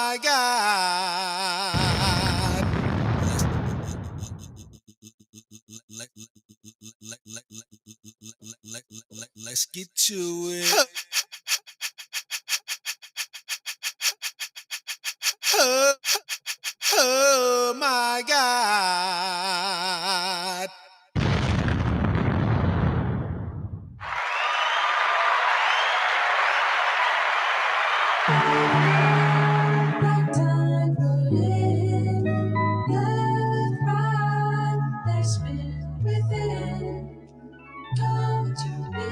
my God. Let's get to it. Oh my God. Come to me,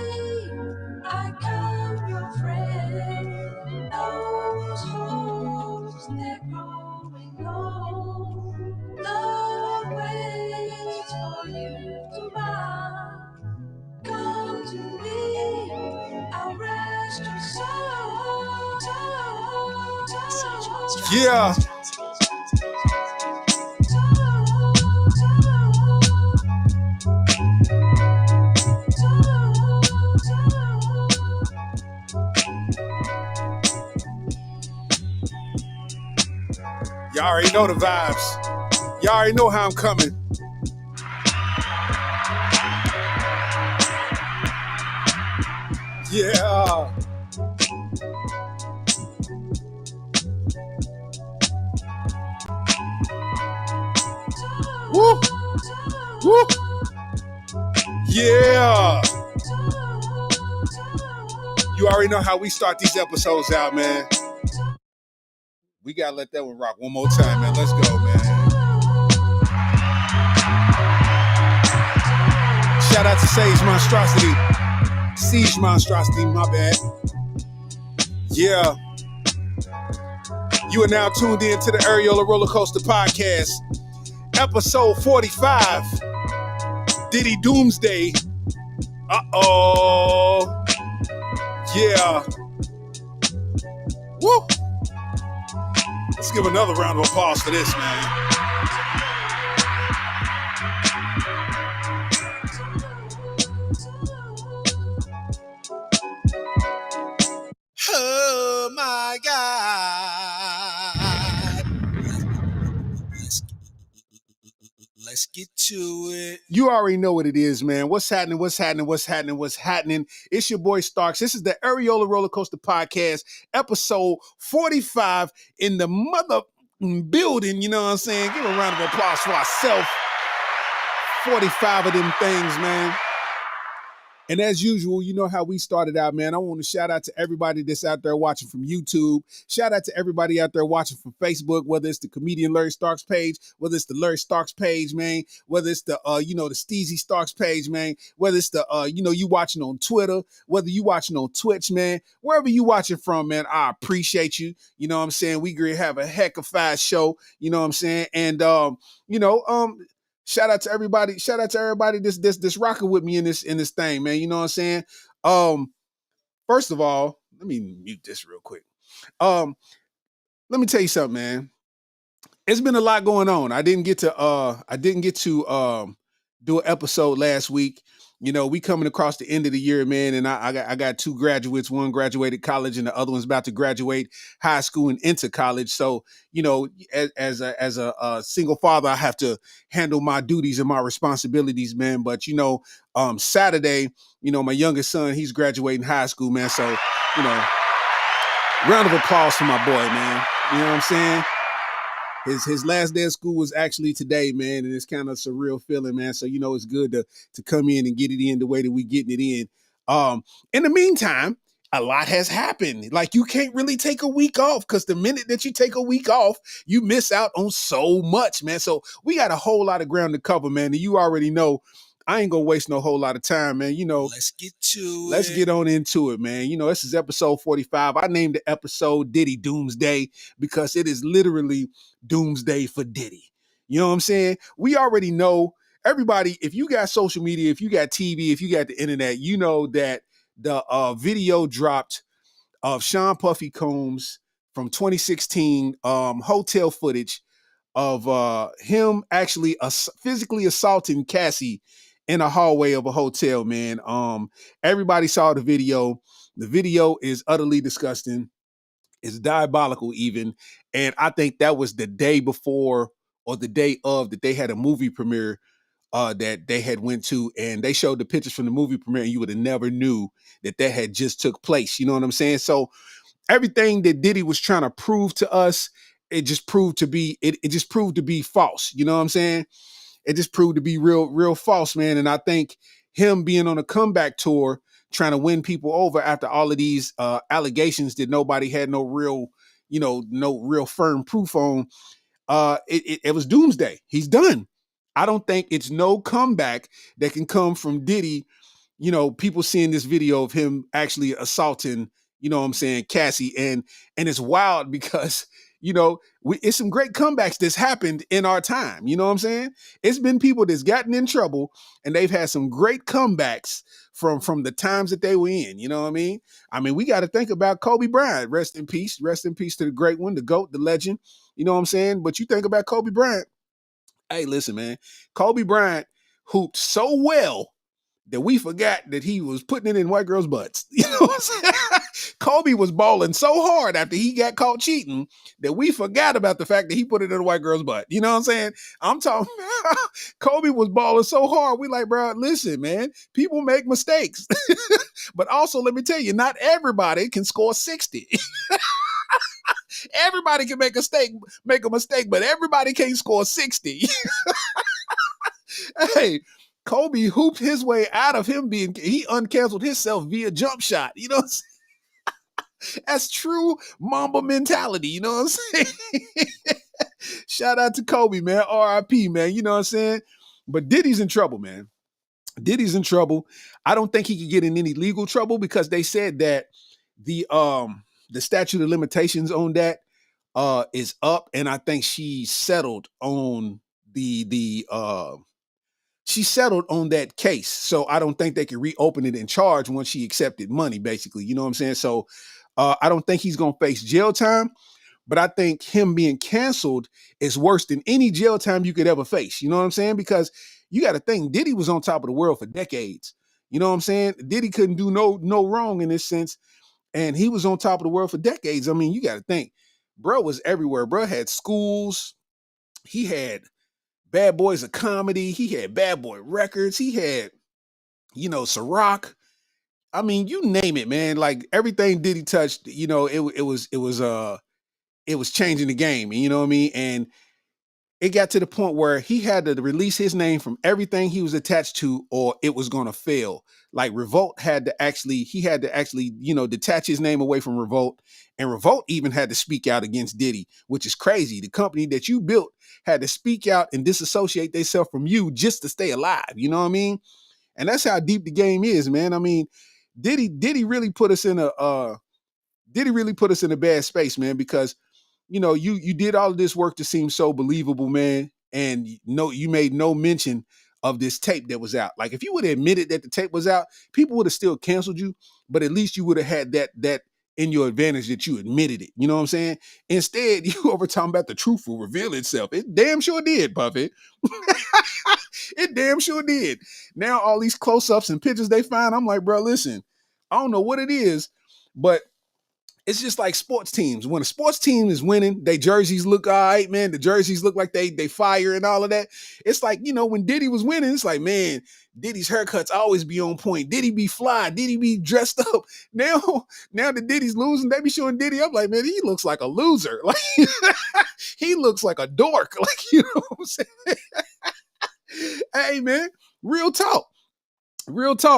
I am your friend. Those holes, they're growing old. Love waits for you to run. Come to me, I'll rest your soul. Yeah. Y'all already know the vibes. Y'all already know how I'm coming. Yeah. Woo. Woo. Yeah. You already know how we start these episodes out, man. We gotta let that one rock one more time, man. Let's go, man. Shout out to Siege Monstrosity, my bad. Yeah. You are now tuned in to the Areola Rollercoaster podcast, episode 45. Diddy Doomsday. Uh-oh. Yeah. Woo. Let's give another round of applause for this, man. Oh my God. Let's get to it. You already know what it is, man. What's happening? It's your boy Starks. This is the Areola Rollercoaster podcast, episode 45 in the mother building. You know what I'm saying? Give a round of applause for ourselves. 45 of them things, man. And as usual, you know how we started out, man. I want to shout out to everybody that's out there watching from YouTube. Shout out to everybody out there watching from Facebook, whether it's the comedian Larry Starks page, whether it's the Larry Starks page, man, whether it's the, the Steezy Starks page, man, whether it's the, you watching on Twitter, whether you watching on Twitch, man, wherever you watching from, man, I appreciate you. You know what I'm saying? We gonna have a heck of fast show. You know what I'm saying? And, shout out to everybody that's rocking with me in this thing, man. You know what I'm saying? First of all, let me mute this real quick. Let me tell you something, man. It's been a lot going on. I didn't get to do an episode last week. You know, we coming across the end of the year, man, and I got two graduates. One graduated college, and the other one's about to graduate high school and into college. So, you know, as a single father, I have to handle my duties and my responsibilities, man. But Saturday, my youngest son, he's graduating high school, man. So, round of applause for my boy, man. You know what I'm saying? His last day of school was actually today, man, and it's kind of a surreal feeling, man. So, it's good to come in and get it in the way that we getting it in. In the meantime, a lot has happened. Like, you can't really take a week off, because the minute that you take a week off, you miss out on so much, man. So we got a whole lot of ground to cover, man. And you already know I ain't gonna waste no whole lot of time, man. Let's get on into it, man. This is episode 45. I named the episode Diddy Doomsday because it is literally Doomsday for Diddy. You know what I'm saying? We already know, everybody, if you got social media, if you got TV, if you got the internet, you know that the video dropped of Sean Puffy Combs from 2016 hotel footage of him actually physically assaulting Cassie in a hallway of a hotel, man. Everybody saw the video. The video is utterly disgusting. It's diabolical even. And I think that was the day before or the day of that they had a movie premiere that they had went to, and they showed the pictures from the movie premiere, and you would have never knew that that had just took place. You know what I'm saying? So everything that Diddy was trying to prove to us, it just proved to be false. You know what I'm saying? It just proved to be real false, man. And I think him being on a comeback tour, trying to win people over after all of these allegations that nobody had no real, no real firm proof on, it was doomsday. He's done. I don't think it's no comeback that can come from Diddy. People seeing this video of him actually assaulting, what I'm saying, Cassie, and it's wild because it's some great comebacks that's happened in our time. You know what I'm saying? It's been people that's gotten in trouble and they've had some great comebacks from the times that they were in. You know what I mean? We got to think about Kobe Bryant. Rest in peace to the great one, the GOAT, the legend. You know what I'm saying? But you think about Kobe Bryant. Hey, listen, man. Kobe Bryant hooped so well that we forgot that he was putting it in white girls' butts. You know what I'm saying? Kobe was balling so hard after he got caught cheating that we forgot about the fact that he put it in a white girl's butt. You know what I'm saying? I'm talking Kobe was balling so hard. We like, bro, listen, man, people make mistakes. But also, let me tell you, not everybody can score 60. Everybody can make a mistake, but everybody can't score 60. Hey, Kobe hooped his way out of he uncanceled himself via jump shot. You know what I'm saying? That's true Mamba mentality. You know what I'm saying? Shout out to Kobe, man. RIP, man. You know what I'm saying? But Diddy's in trouble, man. Diddy's in trouble. I don't think he could get in any legal trouble because they said that the statute of limitations on that is up, and I think she settled on she settled on that case. So I don't think they can reopen it and charge once she accepted money, basically. You know what I'm saying? So I don't think he's going to face jail time, but I think him being canceled is worse than any jail time you could ever face. You know what I'm saying? Because you got to think Diddy was on top of the world for decades. You know what I'm saying? Diddy couldn't do no wrong in this sense. And he was on top of the world for decades. You got to think, bro was everywhere. Bro had schools. He had Bad Boys of Comedy. He had Bad Boy Records. He had, Ciroc. You name it, man. Like everything Diddy touched, it was changing the game. You know what I mean? And it got to the point where he had to release his name from everything he was attached to, or it was going to fail. Like Revolt had to actually, detach his name away from Revolt. And Revolt even had to speak out against Diddy, which is crazy. The company that you built had to speak out and disassociate themselves from you just to stay alive. You know what I mean? And that's how deep the game is, man. Diddy really put us in a bad space, man, because you did all of this work to seem so believable, man, and you made no mention of this tape that was out. Like if you would have admitted that the tape was out, people would have still canceled you, but at least you would have had that in your advantage that you admitted it. You know what I'm saying? Instead, you over talking about the truth will reveal itself. It damn sure did, Puffy. It damn sure did. Now all these close-ups and pictures they find, I'm like, bro, listen, I don't know what it is, but it's just like sports teams. When a sports team is winning, they jerseys look all right, man. The jerseys look like they fire and all of that. It's like, when Diddy was winning, it's like, man, Diddy's haircuts always be on point. Diddy be fly. Diddy be dressed up. Now that Diddy's losing, they be showing Diddy up like, man, he looks like a loser. Like he looks like a dork. Like, you know what I'm saying? Hey, man, real talk,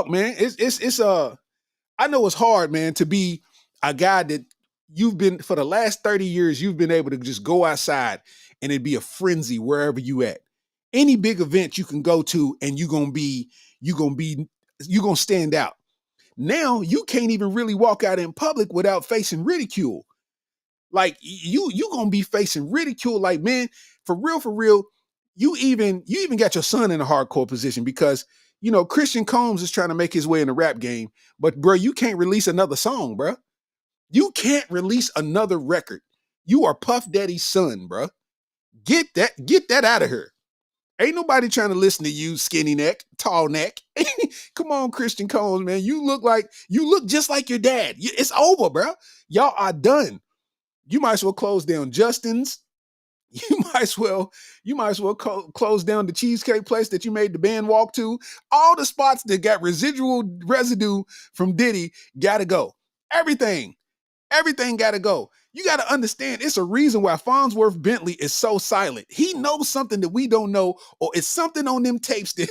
man. It's I know it's hard, man, to be a guy that you've been for the last 30 years, you've been able to just go outside and it'd be a frenzy wherever you at. Any big event you can go to and you're gonna stand out. Now you can't even really walk out in public without facing ridicule. Like you gonna be facing ridicule. Like, man, for real, you even got your son in a hardcore position because Christian Combs is trying to make his way in the rap game, but bro, you can't release another song, bro. You can't release another record. You are Puff Daddy's son, bro. Get that out of here. Ain't nobody trying to listen to you, skinny neck, tall neck. Come on, Christian Combs, man. You look just like your dad. It's over, bro. Y'all are done. You might as well close down Justin's. You might as well, close down the cheesecake place that you made the band walk to. All the spots that got residual residue from Diddy gotta go. Everything. Everything gotta go. You gotta understand it's a reason why Farnsworth Bentley is so silent. He knows something that we don't know, or it's something on them tapes that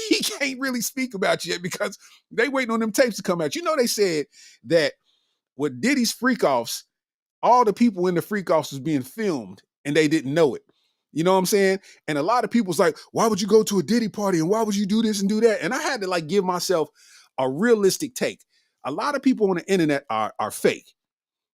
he can't really speak about yet because they waiting on them tapes to come out. You know, they said that with Diddy's freak offs, all the people in the freak offs was being filmed and they didn't know it. You know what I'm saying? And a lot of people's like, why would you go to a Diddy party and why would you do this and do that? And I had to like give myself a realistic take. A lot of people on the internet are fake.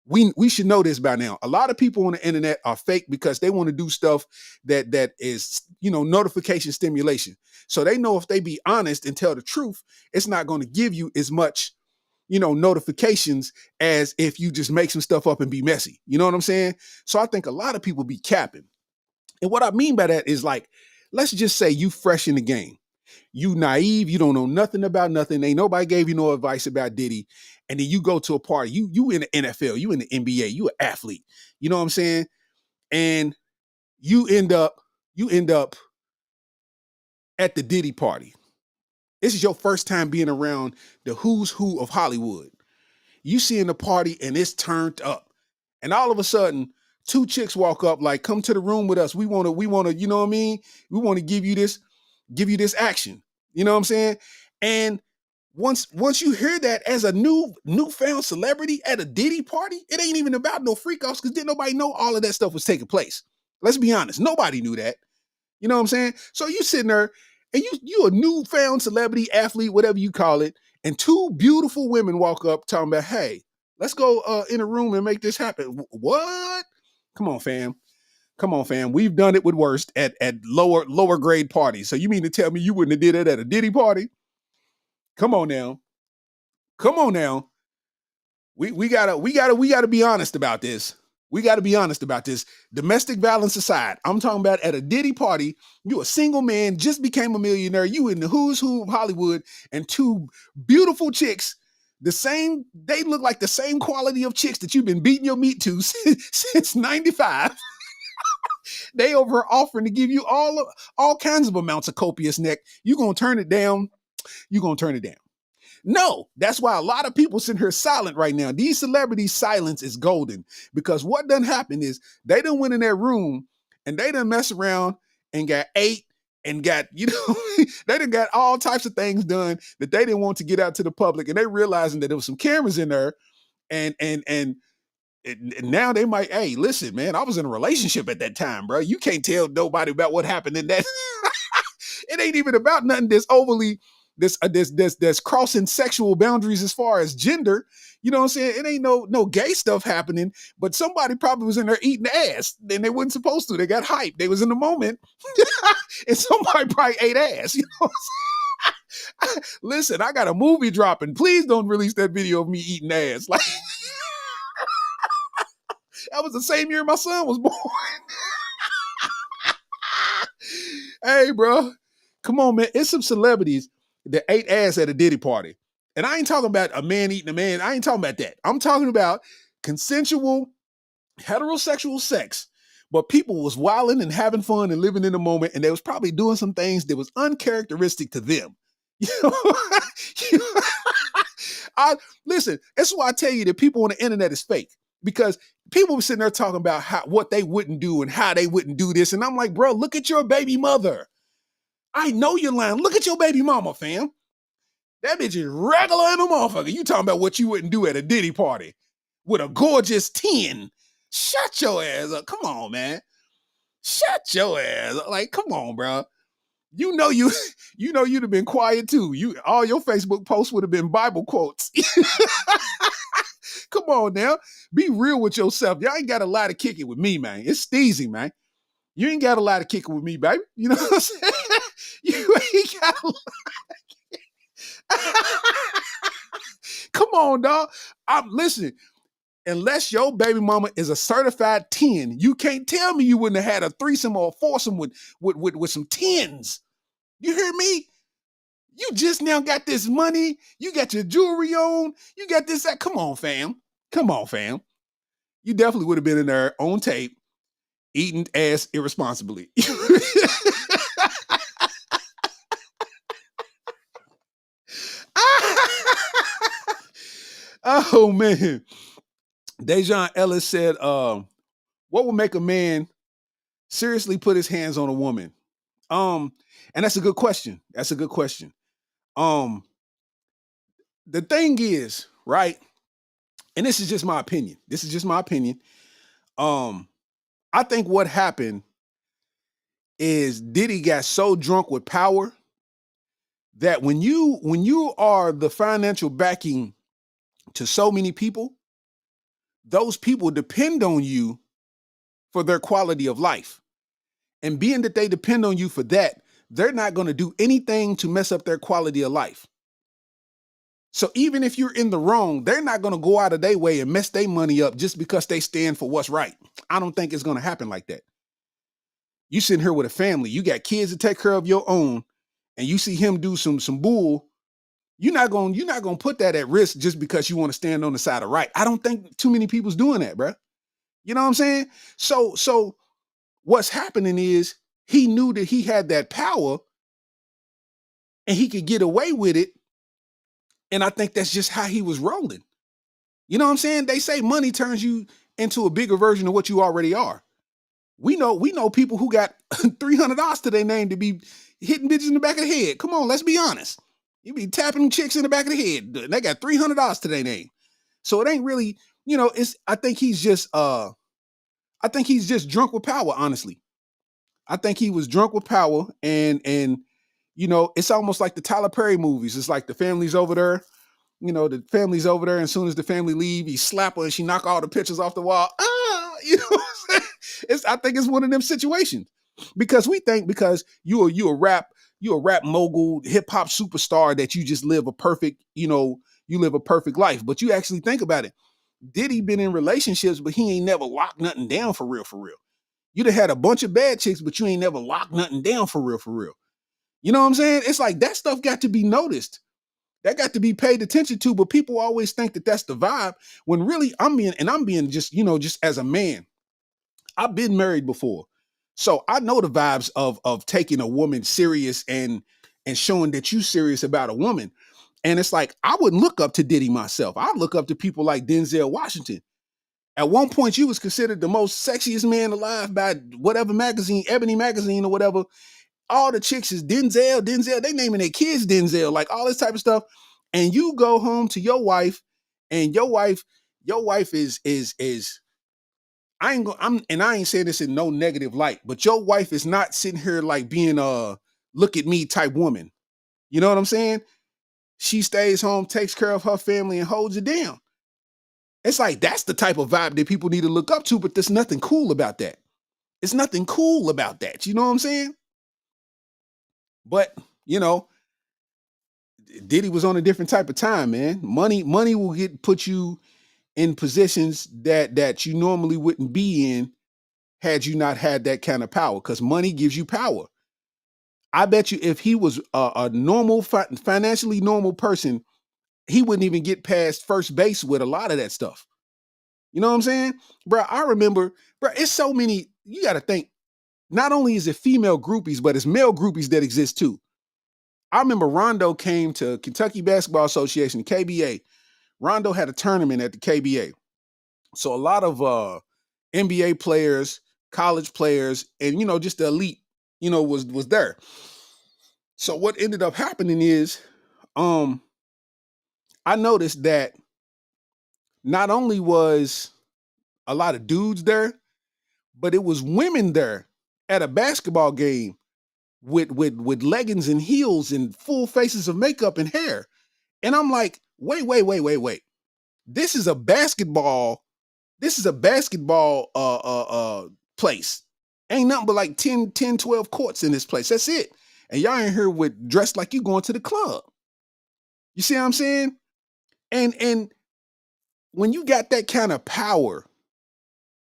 We should know this by now. A lot of people on the internet are fake because they want to do stuff that is, notification stimulation. So they know if they be honest and tell the truth, it's not going to give you as much, notifications as if you just make some stuff up and be messy. You know what I'm saying? So I think a lot of people be capping. And what I mean by that is like, let's just say you fresh in the game. You naive, you don't know nothing about nothing. Ain't nobody gave you no advice about Diddy. And then you go to a party. You in the NFL, you in the NBA, you an athlete. You know what I'm saying? And you end up at the Diddy party. This is your first time being around the who's who of Hollywood. You see in the party and it's turned up. And all of a sudden, two chicks walk up like, come to the room with us. We want to, you know what I mean? We want to give you this action. You know what I'm saying? And once you hear that as a newfound celebrity at a Diddy party, it ain't even about no freak offs because didn't nobody know all of that stuff was taking place. Let's be honest. Nobody knew that. You know what I'm saying? So you sitting there and you a newfound celebrity, athlete, whatever you call it, and two beautiful women walk up talking about, hey, let's go in a room and make this happen. What? Come on, fam. Come on, fam. We've done it with worse at lower grade parties. So you mean to tell me you wouldn't have did it at a Diddy party? Come on now. Come on now. We gotta be honest about this. We got to be honest about this. Domestic violence aside, I'm talking about at a Diddy party, you a single man, just became a millionaire, you in the who's who of Hollywood, and two beautiful chicks, they look like the same quality of chicks that you've been beating your meat to since 95. They over offering to give you all kinds of amounts of copious neck. You gonna turn it down? You gonna turn it down? No, that's why a lot of people sitting here silent right now. These celebrities' silence is golden because what done happened is they done went in their room and they done mess around and got ate and got, they done got all types of things done that they didn't want to get out to the public. And they realizing that there was some cameras in there and now they might, hey, listen, man, I was in a relationship at that time, bro. You can't tell nobody about what happened in that. It ain't even about nothing that's overly that's crossing sexual boundaries as far as gender. You know what I'm saying? It ain't no gay stuff happening, but somebody probably was in there eating ass and they wasn't supposed to. They got hyped. They was in the moment. And somebody probably ate ass. You know what I'm saying? Listen, I got a movie dropping. Please don't release that video of me eating ass. Like that was the same year my son was born. Hey, bro. Come on, man. It's some celebrities that ate ass at a Diddy party. And I ain't talking about a man eating a man. I ain't talking about that. I'm talking about consensual heterosexual sex. But people was wilding and having fun and living in the moment. And they was probably doing some things that was uncharacteristic to them. You know? Listen, that's why I tell you that people on the internet is fake. Because people were sitting there talking about what they wouldn't do and how they wouldn't do this. And I'm like, bro, look at your baby mother. I know you're lying. Look at your baby mama, fam. That bitch is regular in a motherfucker. You talking about what you wouldn't do at a Diddy party with a gorgeous 10. Shut your ass up. Come on, man. Shut your ass up. Like, come on, bro. You'd have been quiet too. All your Facebook posts would have been Bible quotes. Come on now. Be real with yourself. Y'all ain't got a lot of kicking with me, man. It's Steezy, man. You ain't got a lot of kicking with me, baby. You know what I'm saying? You ain't got a lot. Come on, dog. Listen, unless your baby mama is a certified 10, you can't tell me you wouldn't have had a threesome or a foursome with some 10s. You hear me? You just now got this money. You got your jewelry on. You got this. Come on, fam. Come on, fam. You definitely would have been in there on tape eating ass irresponsibly. Oh man. Dejan Ellis said, what would make a man seriously put his hands on a woman? Um, and that's a good question. That's a good question. Um, the thing is, right, and this is just my opinion. This is just my opinion. Um, I think what happened is Diddy got so drunk with power that when you are the financial backing to so many people, those people depend on you for their quality of life. And being that they depend on you for that, they're not going to do anything to mess up their quality of life. So even if you're in the wrong, they're not going to go out of their way and mess their money up just because they stand for what's right. I don't think it's going to happen like that. You sitting here with a family, you got kids to take care of your own, and you see him do some bull. You're not gonna put that at risk just because you want to stand on the side of right. I don't think too many people's doing that, bro. You know what I'm saying? So what's happening is he knew that he had that power and he could get away with it. And I think that's just how he was rolling. You know what I'm saying? They say money turns you into a bigger version of what you already are. We know people who got $300 to their name to be hitting bitches in the back of the head. Come on, let's be honest. You be tapping chicks in the back of the head. They got $300 to their name. So it ain't really, it's I think he's just drunk with power, honestly. I think he was drunk with power and it's almost like the Tyler Perry movies. It's like the family's over there. The family's over there, and as soon as the family leave, he slap her and she knock all the pictures off the wall. I think it's one of them situations. Because we think because you a rap mogul, hip hop superstar that you just live a perfect, you live a perfect life. But you actually think about it. Diddy been in relationships, but he ain't never locked nothing down for real, for real. You'd have had a bunch of bad chicks, but you ain't never locked nothing down for real, for real. You know what I'm saying? It's like that stuff got to be noticed. That got to be paid attention to, but people always think that that's the vibe when really I'm being just, just as a man. I've been married before. So I know the vibes of taking a woman serious and showing that you serious about a woman. And it's like I wouldn't look up to Diddy myself. I'd look up to people like Denzel Washington. At one point, you was considered the most sexiest man alive by whatever magazine, Ebony magazine or whatever. All the chicks is Denzel. They naming their kids Denzel, like all this type of stuff. And you go home to your wife, and your wife is I ain't saying this in no negative light, but your wife is not sitting here like being a look at me type woman. You know what I'm saying? She stays home, takes care of her family, and holds it down. It's like that's the type of vibe that people need to look up to, but there's nothing cool about that. It's nothing cool about that. You know what I'm saying? But, you know, Diddy was on a different type of time, man. Money will put you in positions that you normally wouldn't be in had you not had that kind of power, because money gives you power. I bet you if he was a normal, financially normal person, he wouldn't even get past first base with a lot of that stuff. You know what I'm saying? Bro, I remember, bro, it's so many, you got to think, not only is it female groupies, but it's male groupies that exist too. I remember Rondo came to Kentucky Basketball Association, KBA. Rondo had a tournament at the KBA. So a lot of NBA players, college players, and just the elite, was there. So what ended up happening is, I noticed that not only was a lot of dudes there, but it was women there at a basketball game with leggings and heels and full faces of makeup and hair. And I'm like, wait. This is a basketball. This is a basketball place. Ain't nothing but like 12 courts in this place. That's it. And y'all in here with dressed like you going to the club. You see what I'm saying? And when you got that kind of power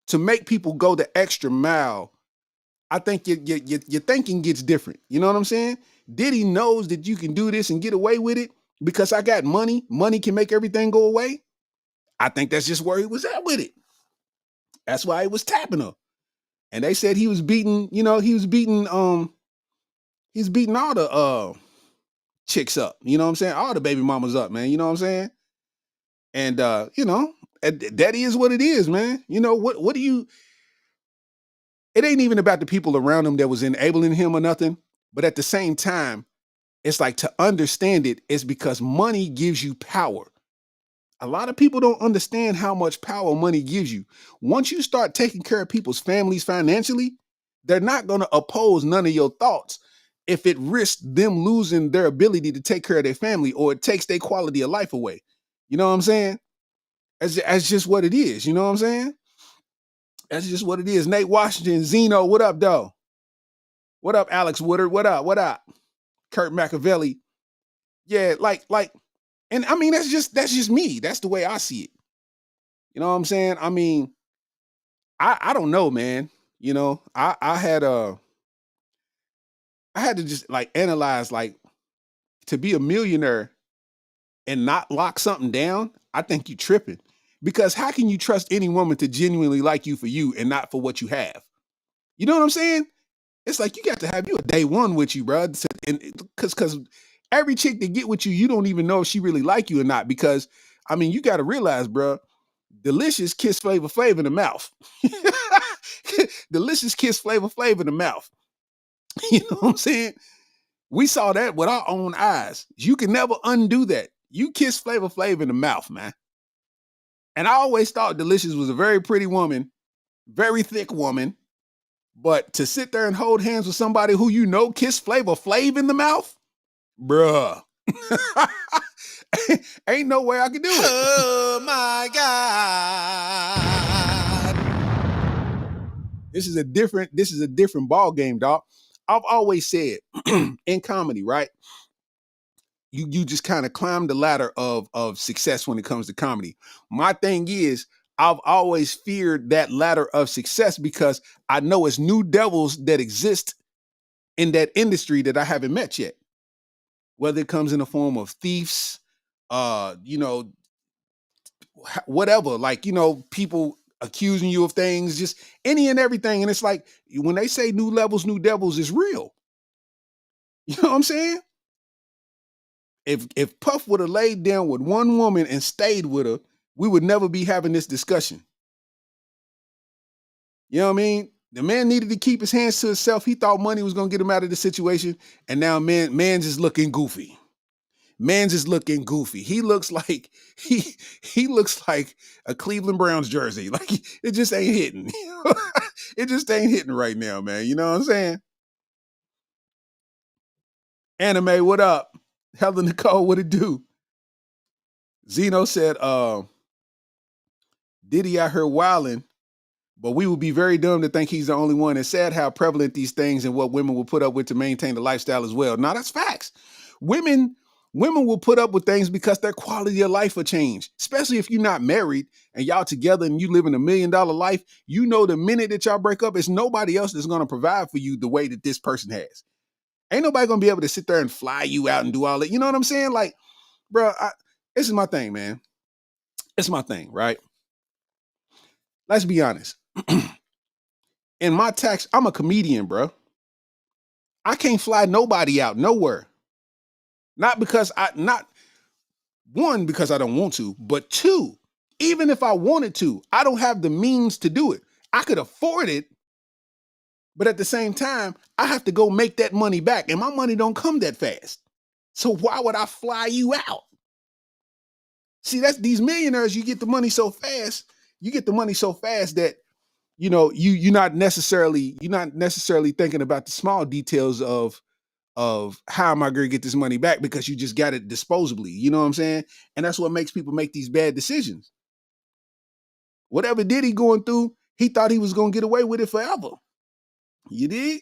to make people go the extra mile, I think your thinking gets different. You know what I'm saying? Diddy knows that you can do this and get away with it because I got money. Money can make everything go away. I think that's just where he was at with it. That's why he was tapping her. And they said he was beating, he's beating all the chicks up. You know what I'm saying? All the baby mamas up, man. You know what I'm saying? And that is what it is, man. What do you it ain't even about the people around him that was enabling him or nothing. But at the same time, it's like to understand it, it's because money gives you power. A lot of people don't understand how much power money gives you. Once you start taking care of people's families financially, they're not going to oppose none of your thoughts if it risks them losing their ability to take care of their family or it takes their quality of life away. You know what I'm saying? That's just what it is. You know what I'm saying? That's just what it is. Nate Washington, Zeno, what up, though? What up, Alex Woodard? What up? What up? Kurt Machiavelli. Yeah, and I mean that's just me. That's the way I see it. You know what I'm saying? I mean, I don't know, man. I had to just like analyze like to be a millionaire and not lock something down. I think you tripping because how can you trust any woman to genuinely like you for you and not for what you have? You know what I'm saying? It's like you got to have you a day one with you, bro. And because every chick that get with you, you don't even know if she really like you or not. Because I mean, you got to realize, bro, delicious kiss flavor in the mouth. Delicious kiss flavor in the mouth. You know what I'm saying? We saw that with our own eyes. You can never undo that. You kiss flavor in the mouth, man. And I always thought Delicious was a very pretty woman, very thick woman. But to sit there and hold hands with somebody who you know kiss Flavor Flav in the mouth, bruh. Ain't no way I can do it. Oh my God. This is a different ball game, dog. I've always said in comedy, right? You just kind of climb the ladder of success when it comes to comedy. My thing is, I've always feared that ladder of success because I know it's new devils that exist in that industry that I haven't met yet. Whether it comes in the form of thieves, whatever, like, people accusing you of things, just any and everything. And it's like when they say new levels, new devils is real. You know what I'm saying? If Puff would have laid down with one woman and stayed with her, we would never be having this discussion. You know what I mean? The man needed to keep his hands to himself. He thought money was gonna get him out of the situation, and now man's just looking goofy. Man's just looking goofy. He looks like he looks like a Cleveland Browns jersey. Like it just ain't hitting. It just ain't hitting right now, man. You know what I'm saying? Anime, what up? Helen Nicole, what it do? Zeno said, Diddy out here wilding, but we would be very dumb to think he's the only one. It's sad how prevalent these things and what women will put up with to maintain the lifestyle as well. Now that's facts. Women will put up with things because their quality of life will change, especially if you're not married and y'all together and you live in $1 million life. You know, the minute that y'all break up, it's nobody else that's going to provide for you the way that this person has. Ain't nobody going to be able to sit there and fly you out and do all that. You know what I'm saying? Like, bro, this is my thing, man. It's my thing, right? Let's be honest. In my tax, I'm a comedian, bro. I can't fly nobody out nowhere. Not because because I don't want to, but two, even if I wanted to, I don't have the means to do it. I could afford it, but at the same time, I have to go make that money back, and my money don't come that fast. So why would I fly you out? See, that's these millionaires, you get the money so fast. You get the money so fast that you're not necessarily thinking about the small details of how am I going to get this money back because you just got it disposably. You know what I'm saying? And that's what makes people make these bad decisions. Whatever Diddy going through, he thought he was going to get away with it forever. You did?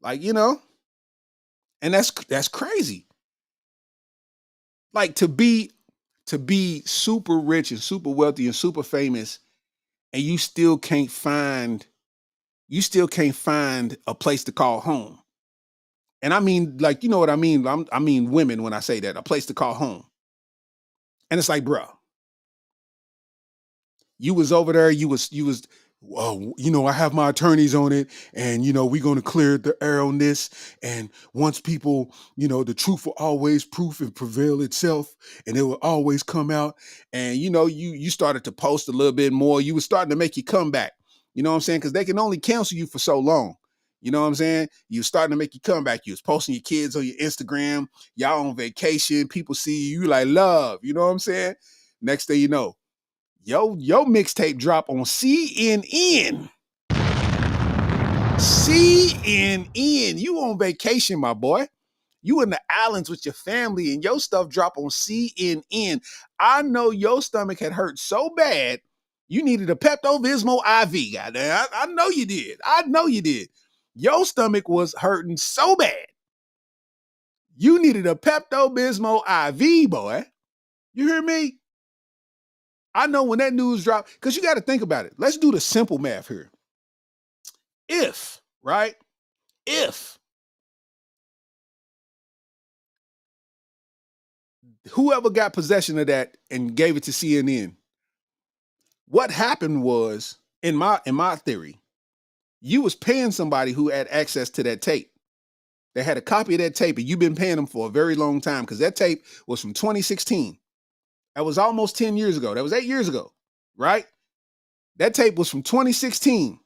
Like, and that's crazy. Like to be super rich and super wealthy and super famous and you still can't find a place to call home. And I mean, like, you know what I mean? I mean women when I say that, a place to call home. And it's like, bro, You was over there. You was. Well, I have my attorneys on it, and we're going to clear the air on this. And once people, the truth will always proof and prevail itself, and it will always come out. And you started to post a little bit more. You were starting to make your comeback. You know what I'm saying? Because they can only cancel you for so long. You know what I'm saying? You starting to make your comeback. You was posting your kids on your Instagram. Y'all on vacation. People see you like love. You know what I'm saying? Next thing you know, your mixtape drop on CNN. CNN. You on vacation, my boy. You in the islands with your family and your stuff drop on CNN. I know your stomach had hurt so bad, you needed a Pepto-Bismol IV. Goddamn, I know you did. I know you did. Your stomach was hurting so bad. You needed a Pepto-Bismol IV, boy. You hear me? I know when that news dropped, because you got to think about it. Let's do the simple math here. If, right? If whoever got possession of that and gave it to CNN, what happened was, in my theory, you was paying somebody who had access to that tape. They had a copy of that tape, and you've been paying them for a very long time because that tape was from 2016. That was almost 10 years ago. That was 8 years ago, right? That tape was from 2016.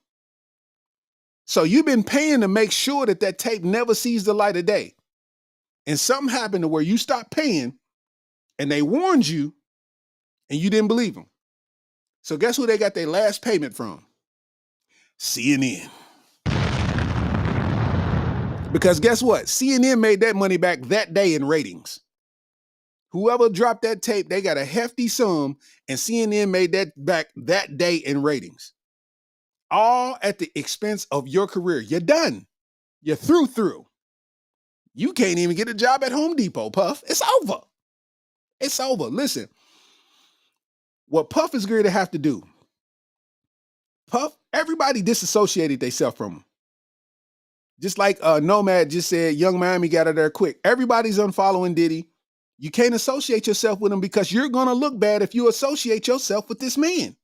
So you've been paying to make sure that that tape never sees the light of day. And something happened to where you stopped paying and they warned you and you didn't believe them. So guess who they got their last payment from? CNN. Because guess what? CNN made that money back that day in ratings. Whoever dropped that tape, they got a hefty sum, and CNN made that back that day in ratings. All at the expense of your career. You're done. You're through. You can't even get a job at Home Depot, Puff. It's over. It's over. Listen, what Puff is going to have to do, Puff, everybody disassociated themselves from him. Just like Nomad just said, Young Miami got out there quick. Everybody's unfollowing Diddy. You can't associate yourself with him because you're going to look bad if you associate yourself with this man.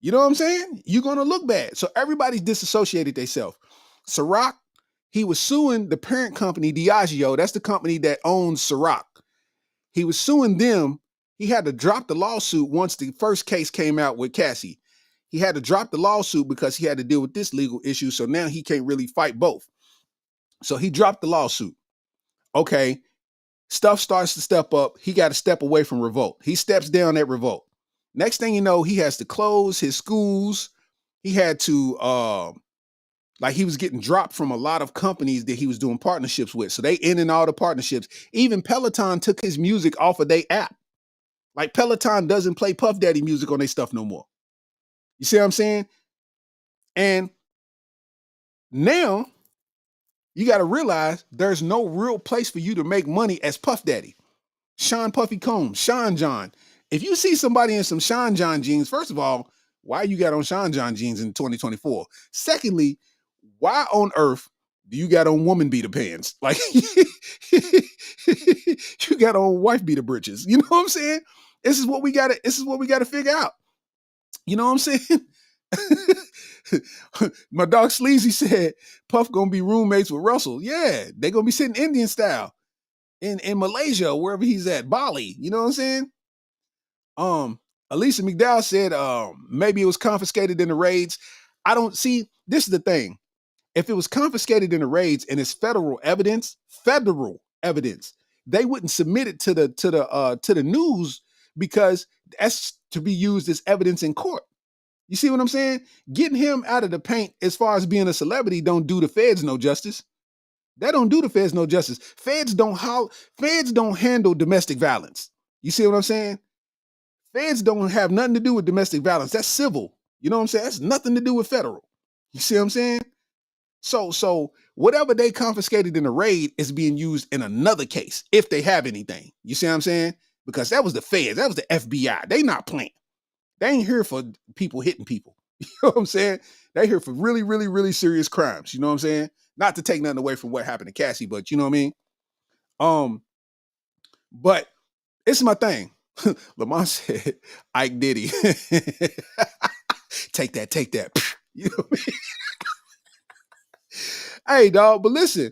You know what I'm saying? You're going to look bad. So everybody's disassociated themselves. Ciroc, he was suing the parent company, Diageo. That's the company that owns Ciroc. He was suing them. He had to drop the lawsuit once the first case came out with Cassie. He had to drop the lawsuit because he had to deal with this legal issue. So now he can't really fight both. So he dropped the lawsuit. Okay. Stuff starts to step up. He got to step away from Revolt. He steps down at Revolt. Next thing you know, he has to close his schools. He had to, he was getting dropped from a lot of companies that he was doing partnerships with. So they ended all the partnerships. Even Peloton took his music off of their app. Like Peloton doesn't play Puff Daddy music on their stuff no more. You see what I'm saying? And now you got to realize there's no real place for you to make money as Puff Daddy. Sean Puffy Combs, Sean John. If you see somebody in some Sean John jeans, first of all, why you got on Sean John jeans in 2024? Secondly, why on earth do you got on woman beater pants? Like you got on wife beater britches. You know what I'm saying? This is what we gotta figure out. You know what I'm saying? My dog Sleazy said Puff gonna be roommates with Russell. Yeah, they gonna be sitting Indian style in Malaysia, wherever he's at, Bali. You know what I'm saying? Alicia McDowell said maybe it was confiscated in the raids. I don't see. This is the thing. If it was confiscated in the raids and it's federal evidence, they wouldn't submit it to the news because that's to be used as evidence in court. You see what I'm saying? Getting him out of the paint as far as being a celebrity don't do the feds no justice. That don't do the feds no justice. Feds don't handle domestic violence. You see what I'm saying? Feds don't have nothing to do with domestic violence. That's civil. You know what I'm saying? That's nothing to do with federal. You see what I'm saying? So whatever they confiscated in the raid is being used in another case, if they have anything. You see what I'm saying? Because that was the feds. That was the FBI. They not playing. They ain't here for people hitting people. You know what I'm saying? They here for really, really, really serious crimes. You know what I'm saying? Not to take nothing away from what happened to Cassie, but you know what I mean? But it's my thing. Lamont said, Ike Diddy. Take that, take that. You know what I mean? Hey, dog, but listen,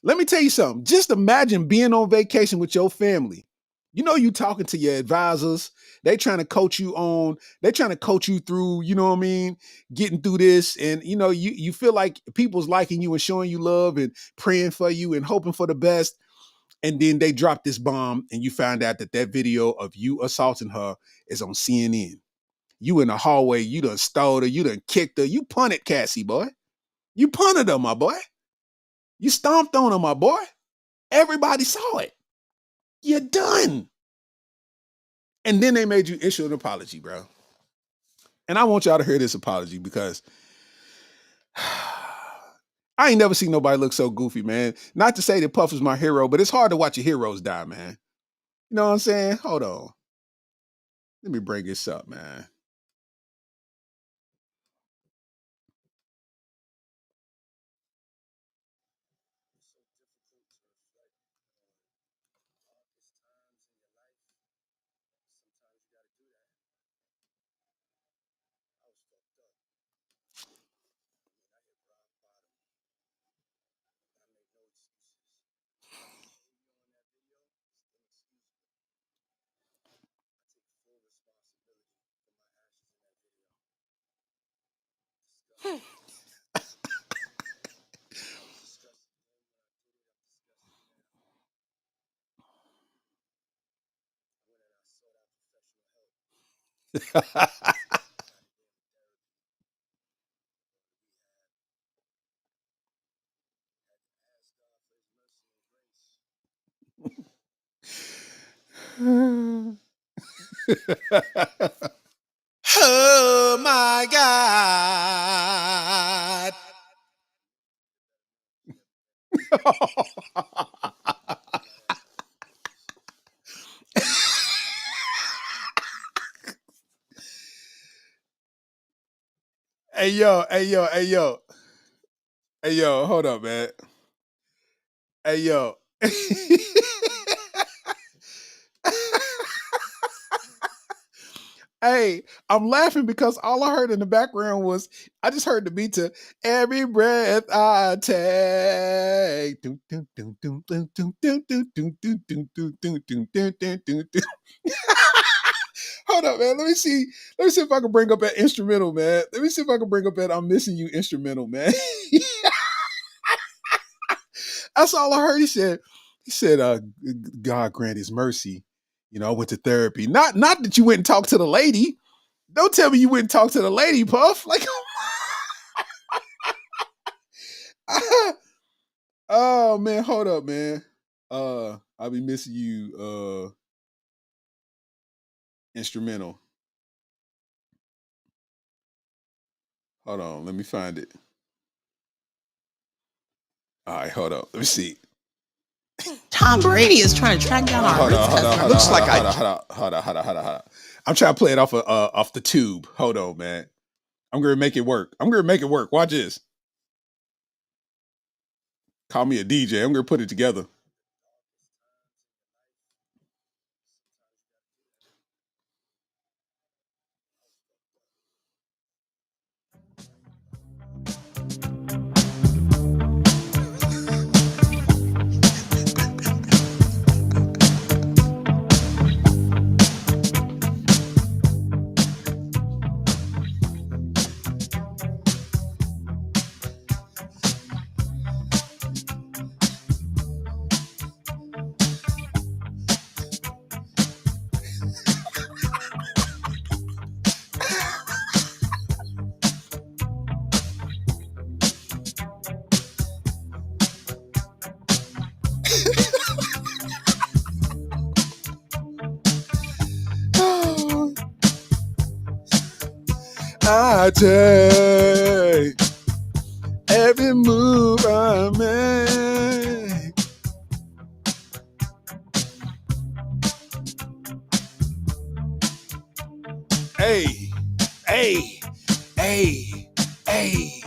let me tell you something. Just imagine being on vacation with your family. You know, you talking to your advisors. They trying to coach you on, they trying to coach you through, you know what I mean, getting through this. And you know, you feel like people's liking you and showing you love and praying for you and hoping for the best. And then they drop this bomb and you find out that that video of you assaulting her is on CNN. You in the hallway, you done stole her, you done kicked her, you punted Cassie, boy. You punted her, my boy. You stomped on her, my boy. Everybody saw it. You're done. And then they made you issue an apology, bro. And I want y'all to hear this apology because I ain't never seen nobody look so goofy, man. Not to say that Puff is my hero, but it's hard to watch your heroes die, man. You know what I'm saying? Hold on. Let me bring this up, man. Oh my God. Hey yo, hey yo, hey yo, hey yo, hold up, man. Hey yo. Hey, I'm laughing because all I heard in the background was I just heard the beat to every breath I take. Hold up, man. Let me see. Let me see if I can bring up that instrumental, man. Let me see if I can bring up that I'm missing you instrumental, man. That's all I heard. He said, God grant his mercy. You know, I went to therapy. Not that you went and talked to the lady. Don't tell me you went and talked to the lady, Puff. Like, oh man, hold up, man. I'll be missing you. Instrumental. Hold on, let me find it. All right, hold up. Let me see. Tom Brady is trying to track down our Hold on, Ritz hold on, customer. hold Looks on, like hold on, hold on, hold on. I'm trying to play it off the tube. Hold on, man. I'm gonna make it work. I'm gonna make it work. Watch this. Call me a DJ. I'm gonna put it together. I take every move I make. Hey, hey, hey, hey.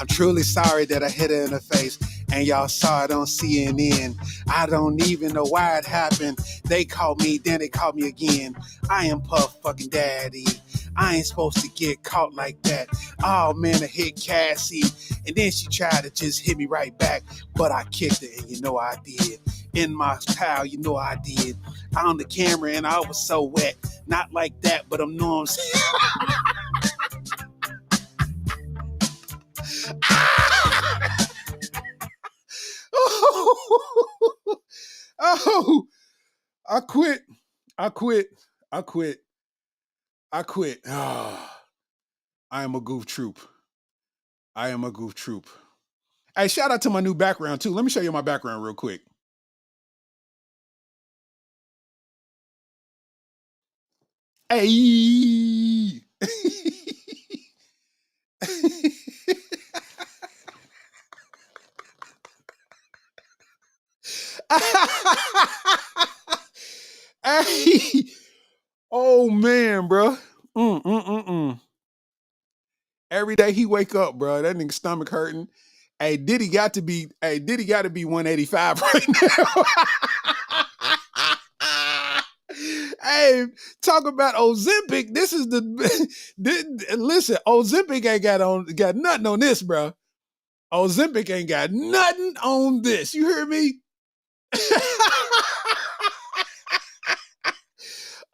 I'm truly sorry that I hit her in the face. and y'all saw it on CNN. I don't even know why it happened. They caught me, then they caught me again. I am Puff fucking Daddy. I ain't supposed to get caught like that. Oh man, I hit Cassie, and then she tried to just hit me right back, but I kicked her, and you know I did. In my style, you know I did. On the camera, and I was so wet. Not like that, but I'm know what I'm saying. Oh, I quit. I quit. I quit. I quit. Oh, I am a goof troop. I am a goof troop. Hey, shout out to my new background too. Let me show you my background real quick. Hey. Hey. Oh man, bro. Every day he wake up, bro. That nigga stomach hurting. Hey, Diddy got to be 185 right now. Hey, talk about Ozempic. This is listen, Ozempic ain't got nothing on this, bro. Ozempic ain't got nothing on this. You hear me?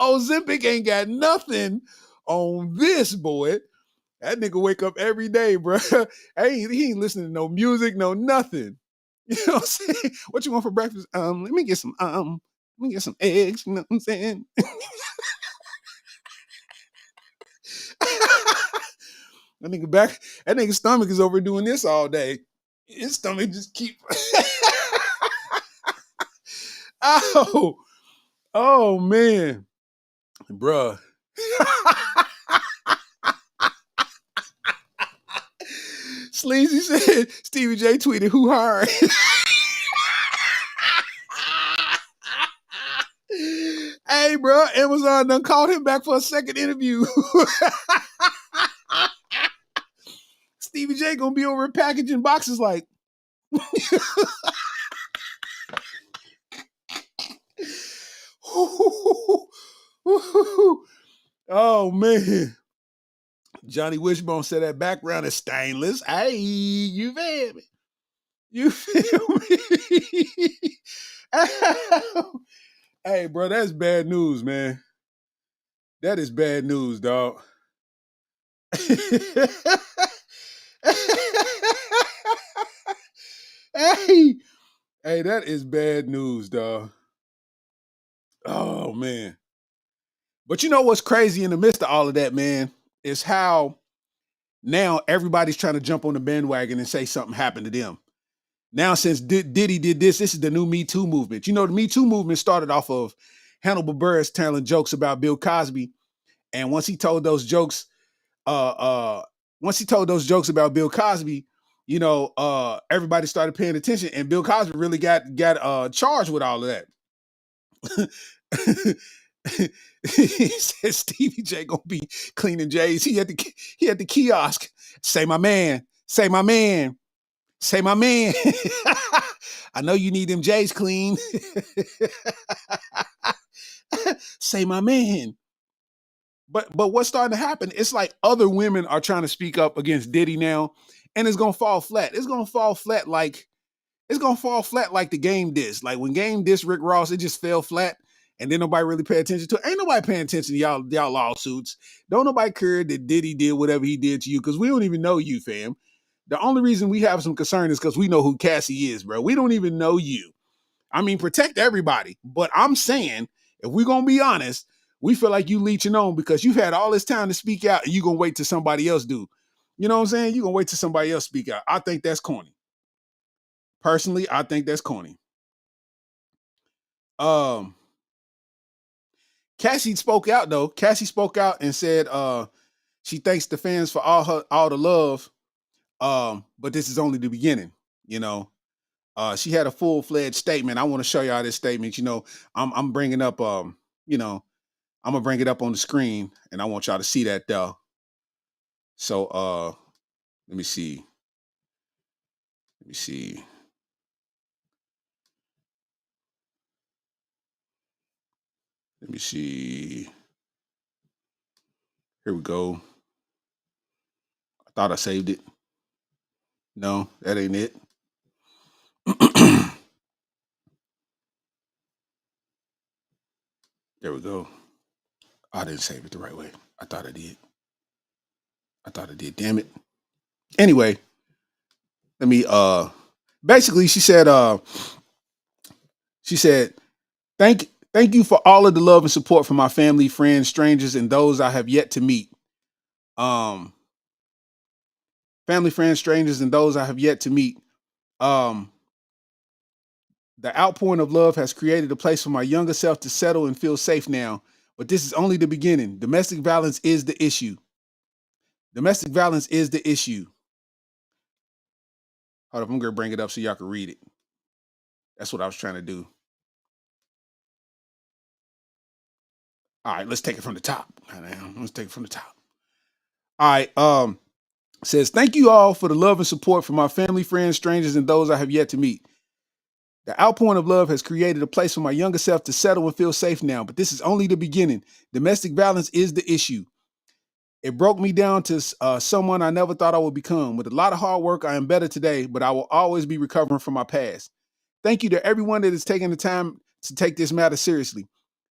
Ozempic ain't got nothing on this, boy. That nigga wake up every day, bro. He ain't listening to no music, no nothing. You know what I'm saying? What you want for breakfast? Let me get some eggs. You know what I'm saying? That nigga stomach is over doing this all day. His stomach just keep. Oh man, bruh. Sleazy said Stevie J tweeted who hard. Hey, bro, Amazon done called him back for a second interview. Stevie J gonna be over packaging boxes like. Oh man. Johnny Wishbone said that background is stainless. Hey, you feel me? You feel me? Hey, bro, that's bad news, man. That is bad news, dog. Hey, that is bad news, dog. Oh man. But you know what's crazy in the midst of all of that, man, is how now everybody's trying to jump on the bandwagon and say something happened to them. Now, since Diddy did this is the new Me Too movement. You know, the Me Too movement started off of Hannibal Buress telling jokes about Bill Cosby. And once he told those jokes, about Bill Cosby, you know, everybody started paying attention, and Bill Cosby really got charged with all of that. He said Stevie J gonna be cleaning J's. He had the kiosk. Say my man. Say my man. Say my man. I know you need them J's clean. Say my man. But what's starting to happen? It's like other women are trying to speak up against Diddy now, and it's gonna fall flat. It's gonna fall flat like the Game diss. Like when Game diss Rick Ross, it just fell flat, and then nobody really paid attention to it. Ain't nobody paying attention to y'all lawsuits. Don't nobody care that Diddy did whatever he did to you, because we don't even know you, fam. The only reason we have some concern is because we know who Cassie is, bro. We don't even know you. I mean, protect everybody. But I'm saying, if we're going to be honest, we feel like you leeching on because you've had all this time to speak out, and you're going to wait till somebody else do. You know what I'm saying? You're going to wait till somebody else speak out. I think that's corny. Personally, I think that's corny. Cassie spoke out, though. Cassie spoke out and said she thanks the fans for all the love. But this is only the beginning, you know. She had a full-fledged statement. I want to show y'all this statement. You know, I'm bringing up, you know, I'm gonna bring it up on the screen, and I want y'all to see that though. So, let me see. Let me see. Here we go. I thought I saved it. No, that ain't it. There we go. I didn't save it the right way. I thought I did. Damn it. Anyway, let me basically she said thank you for all of the love and support from my family, friends, strangers, and those I have yet to meet. Family, friends, strangers, and those I have yet to meet. Um the outpouring of love has created a place for my younger self to settle and feel safe now. But this is only the beginning. Domestic violence is the issue. Domestic violence is the issue. Hold up, I'm gonna bring it up so y'all can read it. That's what I was trying to do. All right, let's take it from the top. Let's take it from the top. All right. Says, thank you all for the love and support from my family, friends, strangers, and those I have yet to meet. The outpouring of love has created a place for my younger self to settle and feel safe now, but this is only the beginning. Domestic violence is the issue. It broke me down to someone I never thought I would become. With a lot of hard work, I am better today, but I will always be recovering from my past. Thank you to everyone that is taking the time to take this matter seriously.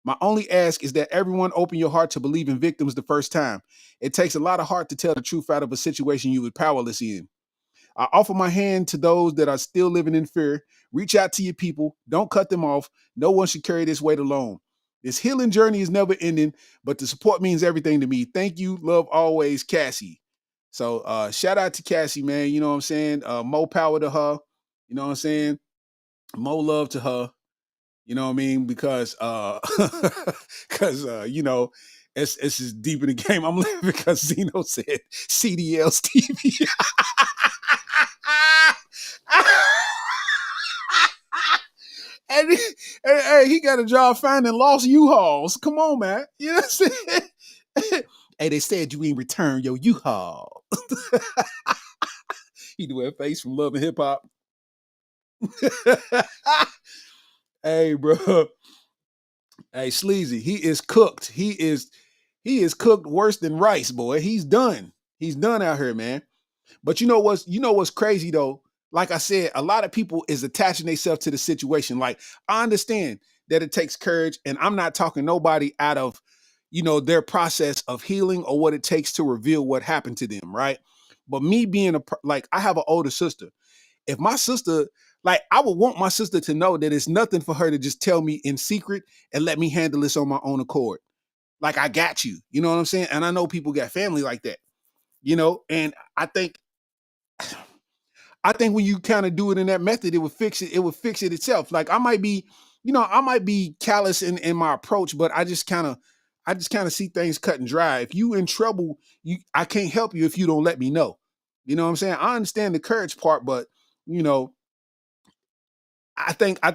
My only ask is that everyone open your heart to believe in victims the first time. It takes a lot of heart to tell the truth out of a situation you were powerless in. I offer my hand to those that are still living in fear. Reach out to your people. Don't cut them off. No one should carry this weight alone. This healing journey is never ending, but the support means everything to me. Thank you. Love always, Cassie. So shout out to Cassie, man. You know what I'm saying? More power to her. You know what I'm saying? More love to her. You know what I mean? Because you know, it's just deep in the game. I'm laughing because Zeno said CDL Stevie. and he got a job finding lost U-Hauls. Come on, man. You know what I'm saying? Hey, they said you ain't return your U-Haul. He do that face from Love and Hip Hop. Hey, bro. Hey, Sleazy, he is cooked. He is cooked worse than rice, boy. He's done. He's done out here, man. But you know what's crazy though? Like I said, a lot of people is attaching themselves to the situation. Like, I understand that it takes courage, and I'm not talking nobody out of, their process of healing or what it takes to reveal what happened to them, right? But me being I have an older sister. If my sister, I would want my sister to know that it's nothing for her to just tell me in secret and let me handle this on my own accord. Like, I got you. You know what I'm saying? And I know people got family like that, and I think when you kind of do it in that method, it would fix it. It would fix it itself. Like, I might be callous in my approach, but I just kind of see things cut and dry. If you in trouble, I can't help you if you don't let me know. You know what I'm saying? I understand the courage part, but you know, I think I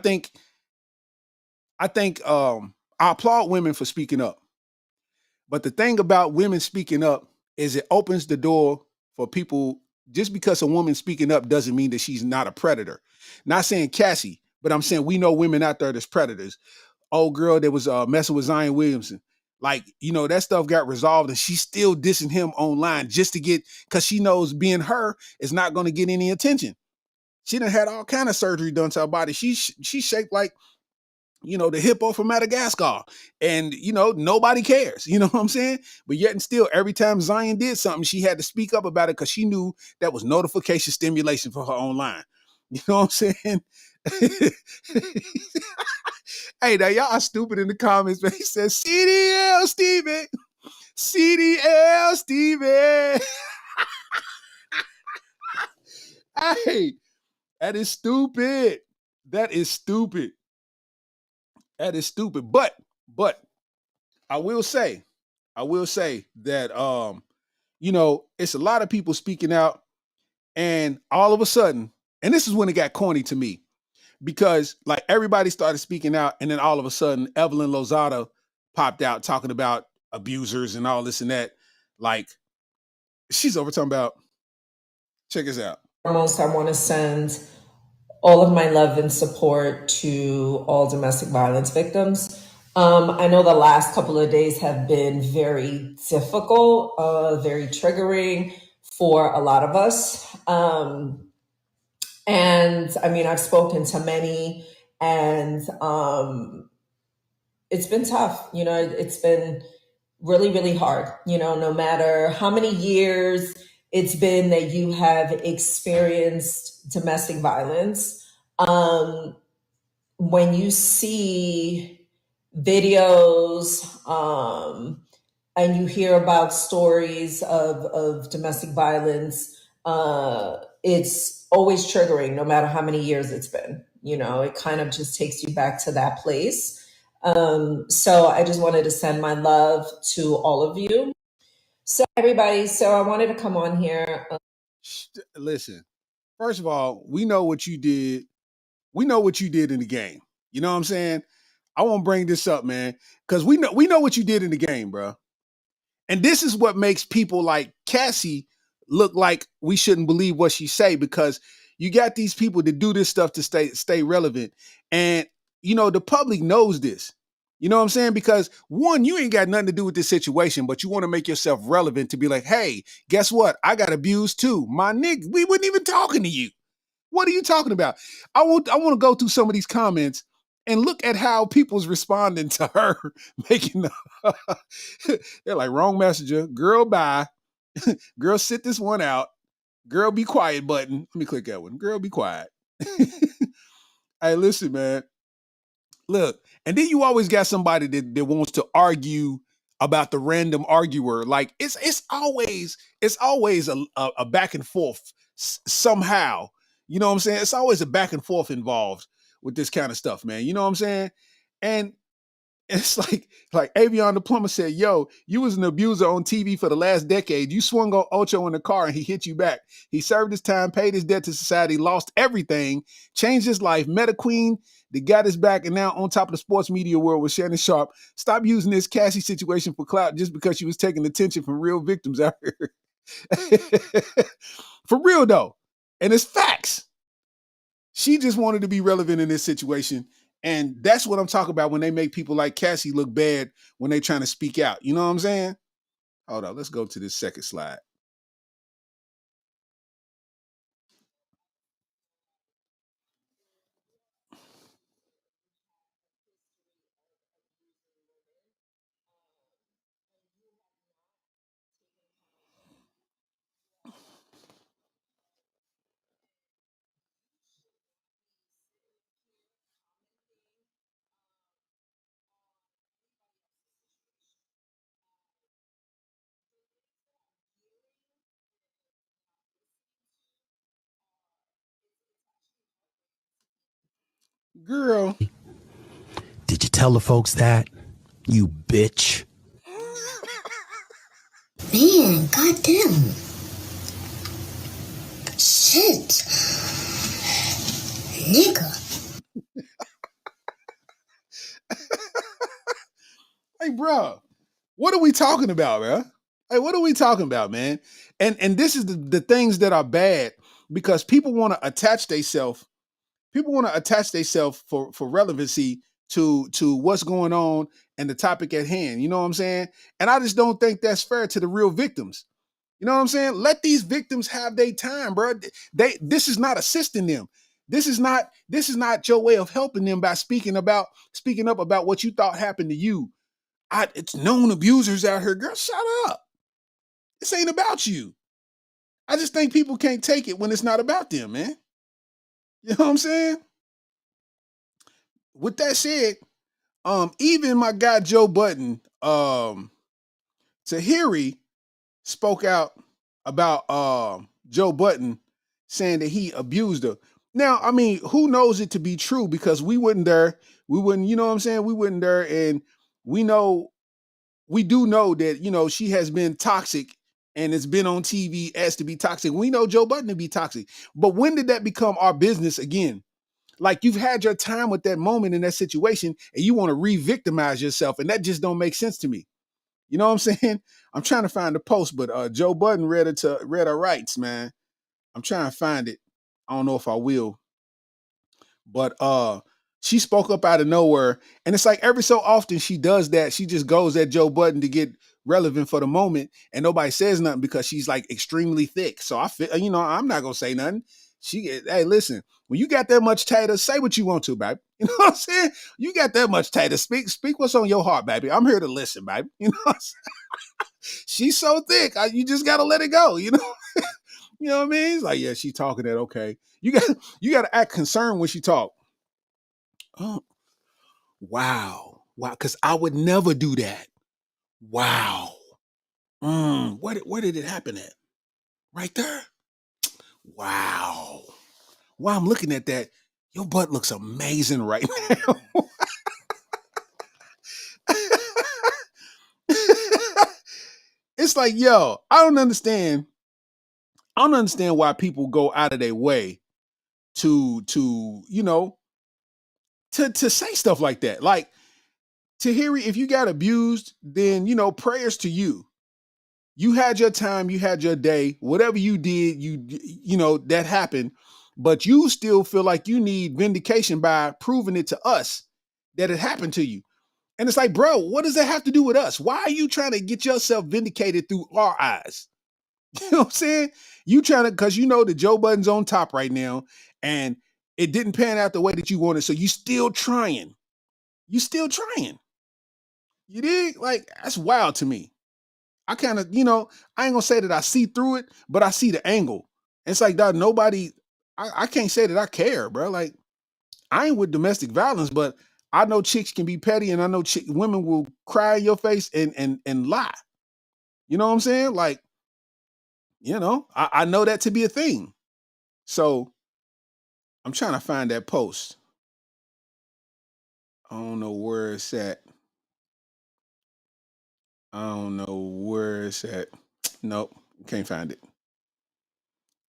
applaud women for speaking up. But the thing about women speaking up is it opens the door for people. Just because a woman speaking up doesn't mean that she's not a predator. Not saying Cassie, but I'm saying we know women out there that's predators. Old girl that was messing with Zion Williamson. That stuff got resolved and she's still dissing him online just to get, because she knows being her is not going to get any attention. She done had all kind of surgery done to her body. She's shaped like, the hippo from Madagascar. And, nobody cares. You know what I'm saying? But yet and still, every time Zion did something, she had to speak up about it because she knew that was notification stimulation for her online. You know what I'm saying? Hey, now y'all are stupid in the comments, but he says, CDL Steven. CDL Steven. Hey, that is stupid. That is stupid. That is stupid. But I will say that it's a lot of people speaking out, and all of a sudden, and this is when it got corny to me, because like everybody started speaking out, and then all of a sudden Evelyn Lozada popped out talking about abusers and all this and that. Like, she's over talking about, check this out. Foremost, I want to send all of my love and support to all domestic violence victims. I know the last couple of days have been very difficult, very triggering for a lot of us. And I mean, I've spoken to many, and it's been tough. It's been really, really hard. No matter how many years it's been that you have experienced domestic violence, when you see videos, and you hear about stories of domestic violence, it's always triggering, no matter how many years it's been. It kind of just takes you back to that place. So I just wanted to send my love to all of you. So everybody, so I wanted to come on here. Listen, first of all, we know what you did. We know what you did in the game. You know what I'm saying? I won't bring this up, man, because we know what you did in the game, bro. And this is what makes people like Cassie look like we shouldn't believe what she say, because you got these people that do this stuff to stay relevant. And the public knows this. You know what I'm saying? Because one, you ain't got nothing to do with this situation, but you want to make yourself relevant to be like, hey, guess what? I got abused too. My nigga, we wasn't even talking to you. What are you talking about? I want to go through some of these comments and look at how people's responding to her making they're like, wrong messenger, girl, bye. Girl, sit this one out. Girl, be quiet button. Let me click that one. Girl, be quiet. Hey, listen, man. Look, and then you always got somebody that wants to argue about the random arguer. Like it's always a back and forth somehow. You know what I'm saying? It's always a back and forth involved with this kind of stuff, man. You know what I'm saying? And it's like Avion the plumber said, yo, you was an abuser on TV for the last decade. You swung on Ocho in the car and he hit you back. He served his time, paid his debt to society, lost everything, changed his life, met a queen that got his back, and now on top of the sports media world with Shannon Sharp. Stop using this Cassie situation for clout just because she was taking attention from real victims out here. For real, though. And it's facts. She just wanted to be relevant in this situation. And that's what I'm talking about when they make people like Cassie look bad when they're trying to speak out. You know what I'm saying? Hold on, let's go to this second slide. Girl. Did you tell the folks that? You bitch. Man, goddamn. Shit. Nigga. Hey, bro, what are we talking about, man? Hey, what are we talking about, man? And this is the things that are bad, because people want to attach themselves. People want to attach themselves for relevancy to what's going on and the topic at hand. You know what I'm saying? And I just don't think that's fair to the real victims. You know what I'm saying? Let these victims have their time, bro. This is not assisting them. This is not your way of helping them by speaking up about what you thought happened to you. It's known abusers out here. Girl, shut up. This ain't about you. I just think people can't take it when it's not about them, man. You know what I'm saying? With that said, even my guy Joe Budden, Tahiri spoke out about Joe Budden saying that he abused her. Now, I mean, who knows it to be true, because we weren't there. We wouldn't, you know what I'm saying? We weren't there, and we do know that, she has been toxic and it's been on TV as to be toxic. We know Joe Budden to be toxic. But when did that become our business again? Like, you've had your time with that moment in that situation and you want to re-victimize yourself. And that just don't make sense to me. You know what I'm saying? I'm trying to find the post, but Joe Budden read her rights, man. I'm trying to find it. I don't know if I will. But She spoke up out of nowhere. And it's like every so often she does that. She just goes at Joe Budden to get relevant for the moment. And nobody says nothing because she's like extremely thick. So I feel, I'm not going to say nothing. Hey, listen, when you got that much tater, say what you want to, baby. You know what I'm saying? You got that much tater. Speak what's on your heart, baby. I'm here to listen, baby. You know what I'm saying? She's so thick. You just got to let it go, you know? You know what I mean? It's like, yeah, she talking that, okay. You got to act concerned when she talk. Oh, wow. Because I would never do that. Wow. Where did it happen at? Right there? Wow. While I'm looking at that, your butt looks amazing right now. It's like, yo, I don't understand why people go out of their way to say stuff like that. Like, Tahiri, if you got abused, then prayers to you. You had your time, you had your day, whatever you did, that happened, but you still feel like you need vindication by proving it to us that it happened to you. And it's like, bro, what does that have to do with us? Why are you trying to get yourself vindicated through our eyes? You know what I'm saying? You trying to, because that Joe Budden's on top right now and it didn't pan out the way that you wanted. So you still trying. You still trying. You dig? Like, that's wild to me. I kind of, I ain't gonna say that I see through it, but I see the angle. It's like, dog, nobody, I can't say that I care, bro. Like, I ain't with domestic violence, but I know chicks can be petty, and I know women will cry in your face and lie. You know what I'm saying? Like, I know that to be a thing. So I'm trying to find that post. I don't know where it's at. Nope, can't find it.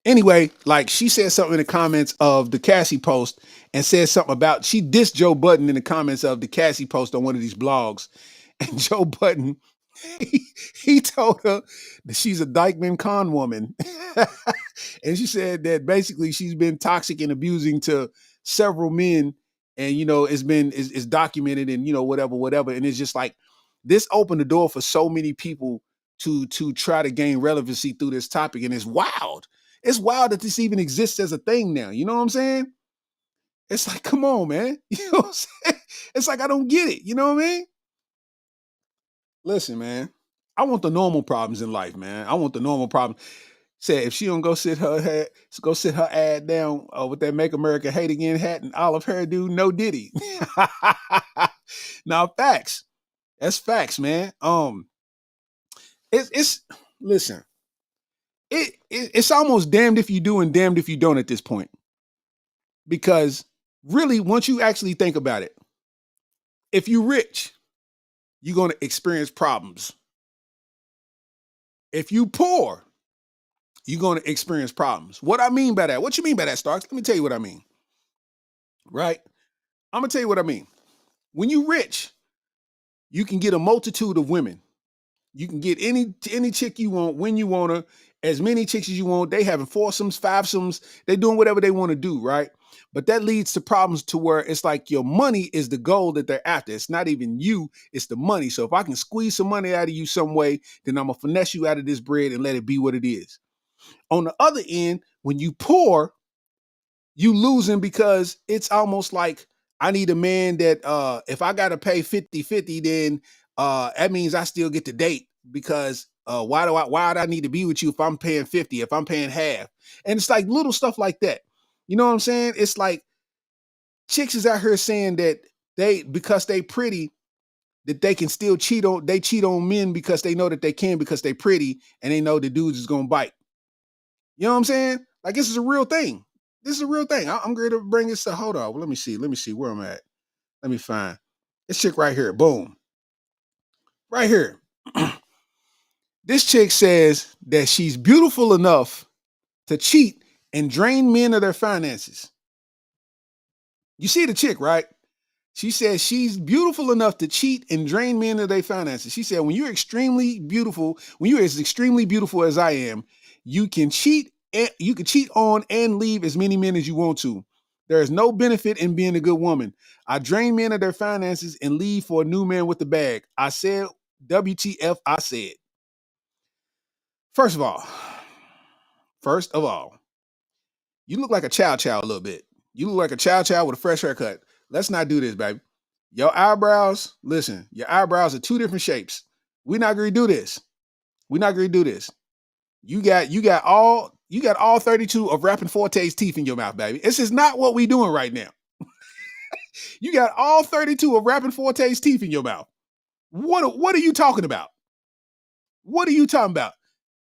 Anyway, like, she said something in the comments of the Cassie post and said something about, she dissed Joe Budden in the comments of the Cassie post on one of these blogs. And Joe Budden, he told her that she's a Dykeman con woman. And she said that basically she's been toxic and abusing to several men. And, it's documented and, whatever. And it's just like, this opened the door for so many people to try to gain relevancy through this topic. And it's wild. It's wild that this even exists as a thing now. You know what I'm saying? It's like, come on, man. You know what I'm saying? It's like, I don't get it. You know what I mean? Listen, man, I want the normal problems in life, man. I want the normal problems. Said if she don't go sit her ad down with that "Make America Hate Again" hat and olive hairdo, no Diddy. Now, facts. That's facts, man. It's listen. It's almost damned if you do and damned if you don't at this point. Because really, once you actually think about it, if you're rich, you're going to experience problems. If you poor, you're going to experience problems. What I mean by that? What you mean by that, Starks? Let me tell you what I mean. Right? I'm going to tell you what I mean. When you rich, you can get a multitude of women. You can get any chick you want, when you want her, as many chicks as you want. They having foursomes, fivesomes. They doing whatever they want to do, right? But that leads to problems to where it's like your money is the goal that they're after. It's not even you, it's the money. So if I can squeeze some money out of you some way, then I'm going to finesse you out of this bread and let it be what it is. On the other end, when you poor, you losing because it's almost like I need a man that if I got to pay 50-50, then that means I still get to date because why do I need to be with you if I'm paying 50, if I'm paying half? And it's like little stuff like that. You know what I'm saying? It's like chicks is out here saying that because they pretty, that they can still cheat on men because they know that they can because they pretty and they know the dudes is going to bite. You know what I'm saying? Like, this is a real thing. This is a real thing. I'm going to bring this to, hold on. Well, let me see where I'm at. Let me find this chick right here. Boom. Right here. This chick says that she's beautiful enough to cheat and drain men of their finances. You see the chick, right? She says she's beautiful enough to cheat and drain men of their finances. She said, when you're extremely beautiful, when you're as extremely beautiful as I am, you can cheat on and leave as many men as you want to. There is no benefit in being a good woman. I drain men of their finances and leave for a new man with the bag. I said, WTF, I said. First of all, you look like a chow chow a little bit. You look like a chow chow with a fresh haircut. Let's not do this, baby. Your eyebrows, listen, your eyebrows are two different shapes. We're not gonna do this. We're not gonna do this. You got all 32 of Rapping Forte's teeth in your mouth, baby. This is not what we doing right now. You got all 32 of Rapping Forte's teeth in your mouth. What are you talking about? What are you talking about?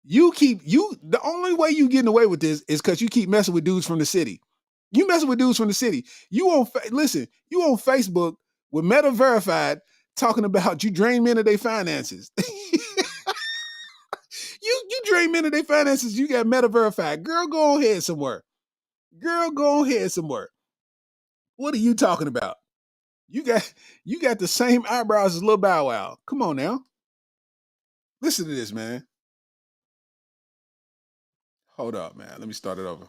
The only way you getting away with this is because you keep messing with dudes from the city. You messing with dudes from the city. You on Facebook with Meta Verified talking about you drain men of their finances. you drain men of their finances. You got Meta Verified. Girl, go ahead somewhere. Girl, go ahead somewhere. What are you talking about? You got the same eyebrows as Lil Bow Wow. Come on now. Listen to this, man. Hold up, man. Let me start it over.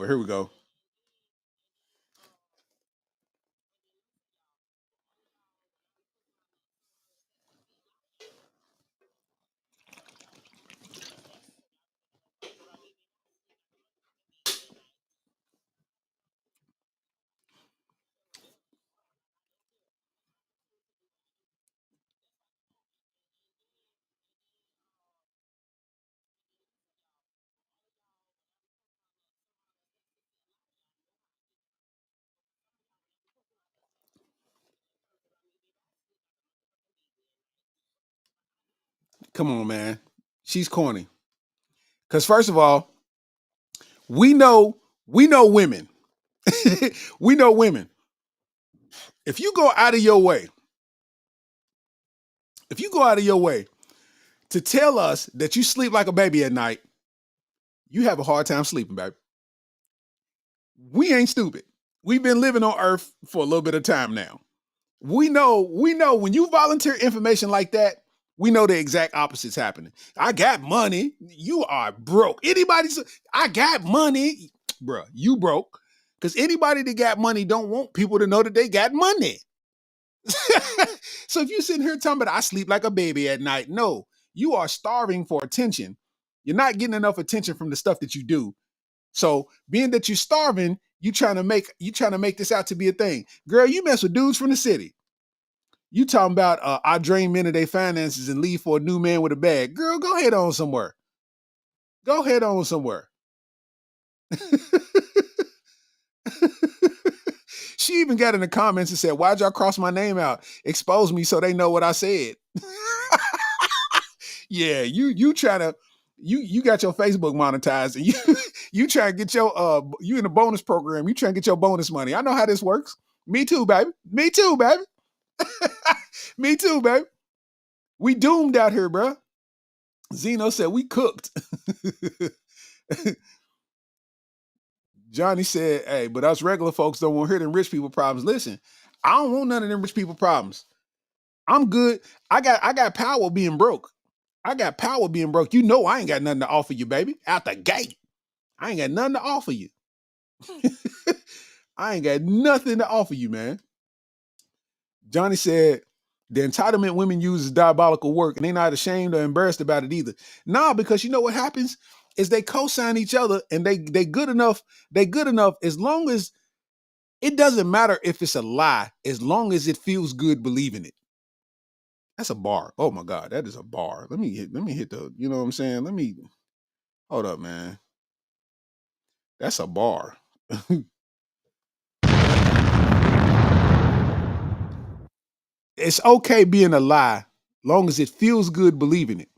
Here we go. Come on, man. She's corny. Because first of all, we know women. We know women. If you go out of your way, to tell us that you sleep like a baby at night, you have a hard time sleeping, baby. We ain't stupid. We've been living on Earth for a little bit of time now. We know when you volunteer information like that, we know the exact opposite's happening. I got money. You are broke. I got money. Bruh, you broke. Because anybody that got money don't want people to know that they got money. So if you're sitting here talking about I sleep like a baby at night, no, you are starving for attention. You're not getting enough attention from the stuff that you do. So being that you're starving, you trying to make this out to be a thing. Girl, you mess with dudes from the city. You talking about I drain men of their finances and leave for a new man with a bag. Girl, go ahead on somewhere. Go ahead on somewhere. She even got in the comments and said, why'd y'all cross my name out? Expose me so they know what I said. Yeah, you try to you got your Facebook monetized and you try to get your you in the bonus program. You try to get your bonus money. I know how this works. Me too, baby. Me too, baby. Me too, baby. We doomed out here, bro. Zeno said we cooked. Johnny said, hey, but us regular folks don't want to hear them rich people problems. Listen, I don't want none of them rich people problems. I'm good. I got power being broke. I got power being broke. You know I ain't got nothing to offer you, baby. Out the gate. I ain't got nothing to offer you. I ain't got nothing to offer you, man. Johnny said, the entitlement women use is diabolical work, and they're not ashamed or embarrassed about it either. Nah, because you know what happens is they co-sign each other, and they good enough. They good enough as long as it doesn't matter if it's a lie, as long as it feels good believing it. That's a bar. Oh my God, that is a bar. Let me hit the. You know what I'm saying? Let me hold up, man. That's a bar. It's okay being a lie, long as it feels good believing it.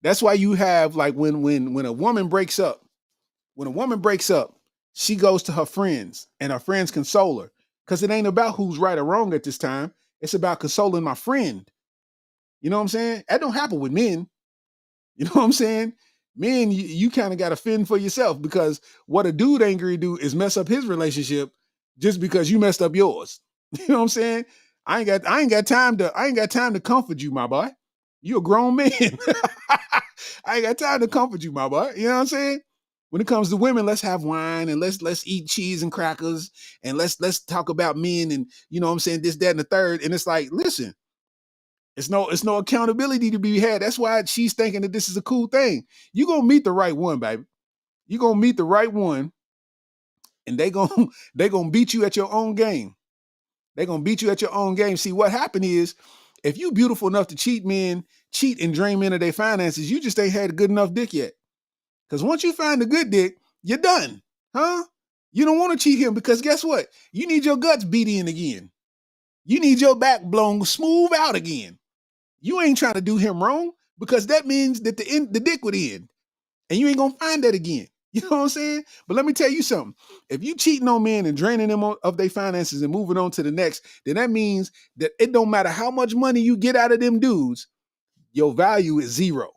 That's why you have like when a woman breaks up, she goes to her friends and her friends console her. Because it ain't about who's right or wrong at this time. It's about consoling my friend. You know what I'm saying? That don't happen with men. You know what I'm saying? Men, you kind of got to fend for yourself because what a dude ain't gonna do is mess up his relationship just because you messed up yours. You know what I'm saying? I ain't got time to comfort you, my boy. You a grown man. I ain't got time to comfort you, my boy. You know what I'm saying? When it comes to women, let's have wine and let's eat cheese and crackers and let's talk about men and you know what I'm saying, this, that, and the third. And it's like, listen, it's no accountability to be had. That's why she's thinking that this is a cool thing. You're gonna meet the right one, baby. You're gonna meet the right one, and they gonna beat you at your own game. They're gonna beat you at your own game. See, what happened is if you beautiful enough to cheat and drain men of their finances, you just ain't had a good enough dick yet. Because once you find a good dick, you're done. Huh? You don't want to cheat him because guess what? You need your guts beat in again. You need your back blown smooth out again. You ain't trying to do him wrong because that means that the dick would end. And you ain't gonna find that again. You know what I'm saying? But let me tell you something. If you cheating on men and draining them of their finances and moving on to the next, then that means that it don't matter how much money you get out of them dudes, your value is zero.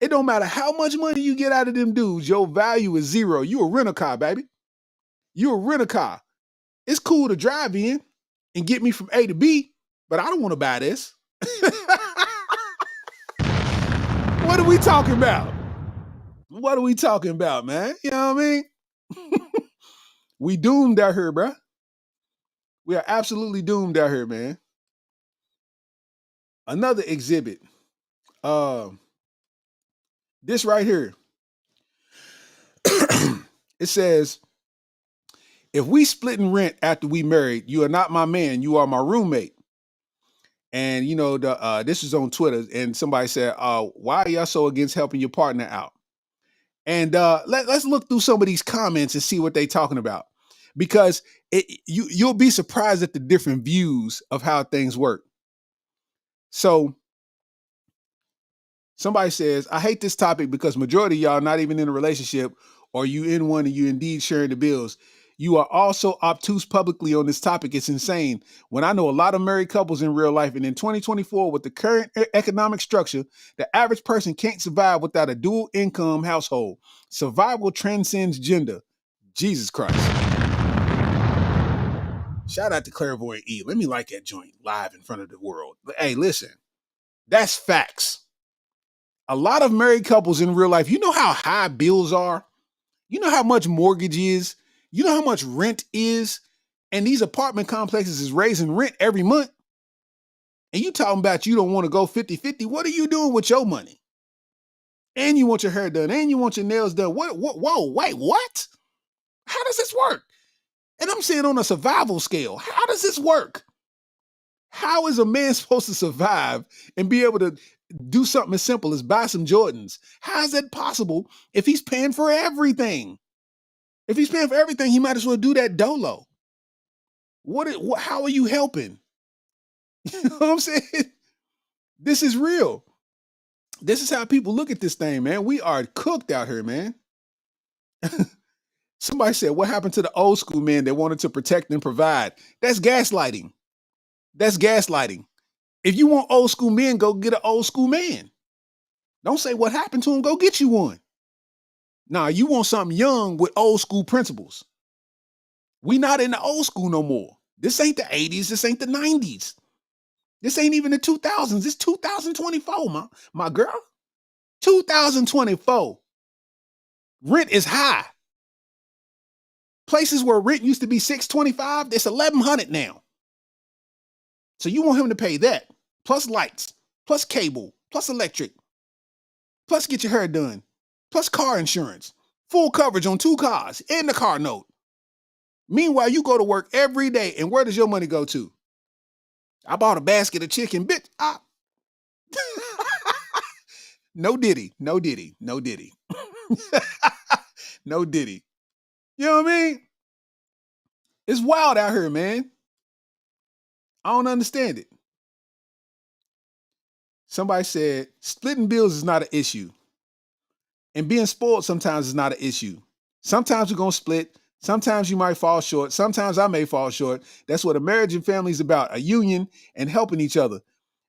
It don't matter how much money you get out of them dudes, your value is zero. You a rent-a-car, baby. You a rent-a-car. It's cool to drive in and get me from A to B, but I don't want to buy this. What are we talking about? What are we talking about, man? You know what I mean? We doomed out here, bro. We are absolutely doomed out here, man. Another exhibit. This right here. It says, if we splitting rent after we married, you are not my man. You are my roommate. And you know, this is on Twitter, and somebody said, why are y'all so against helping your partner out? And let's look through some of these comments and see what they're talking about. Because you'll be surprised at the different views of how things work. So somebody says, I hate this topic because majority of y'all not even in a relationship, or you in one and you indeed sharing the bills. You are also obtuse publicly on this topic. It's insane. When I know a lot of married couples in real life, and in 2024, with the current economic structure, the average person can't survive without a dual income household. Survival transcends gender. Jesus Christ. Shout out to Clairvoyant E. Let me like that joint live in front of the world. Hey, listen, that's facts. A lot of married couples in real life, you know how high bills are? You know how much mortgage is? You know how much rent is? And these apartment complexes is raising rent every month. And you talking about you don't want to go 50-50. What are you doing with your money? And you want your hair done, and you want your nails done. Whoa, wait, what? How does this work? And I'm saying on a survival scale, how does this work? How is a man supposed to survive and be able to do something as simple as buy some Jordans? How is that possible if he's paying for everything? If he's paying for everything, he might as well do that dolo. How are you helping? You know what I'm saying? This is real. This is how people look at this thing, man. We are cooked out here, man. Somebody said, what happened to the old school men that wanted to protect and provide? That's gaslighting. That's gaslighting. If you want old school men, go get an old school man. Don't say what happened to him. Go get you one. Nah, you want something young with old school principles. We not in the old school no more. This ain't the 80s. This ain't the 90s. This ain't even the 2000s. It's 2024, my girl. 2024. Rent is high. Places where rent used to be $625, it's $1,100 now. So you want him to pay that, plus lights, plus cable, plus electric, plus get your hair done, plus car insurance, full coverage on 2 cars and the car note. Meanwhile, you go to work every day, and where does your money go to? I bought a basket of chicken, bitch. No Diddy, no Diddy, no Diddy. No Diddy. You know what I mean? It's wild out here, man. I don't understand it. Somebody said, splitting bills is not an issue. And being spoiled sometimes is not an issue. Sometimes we're going to split. Sometimes you might fall short. Sometimes I may fall short. That's what a marriage and family is about, a union and helping each other.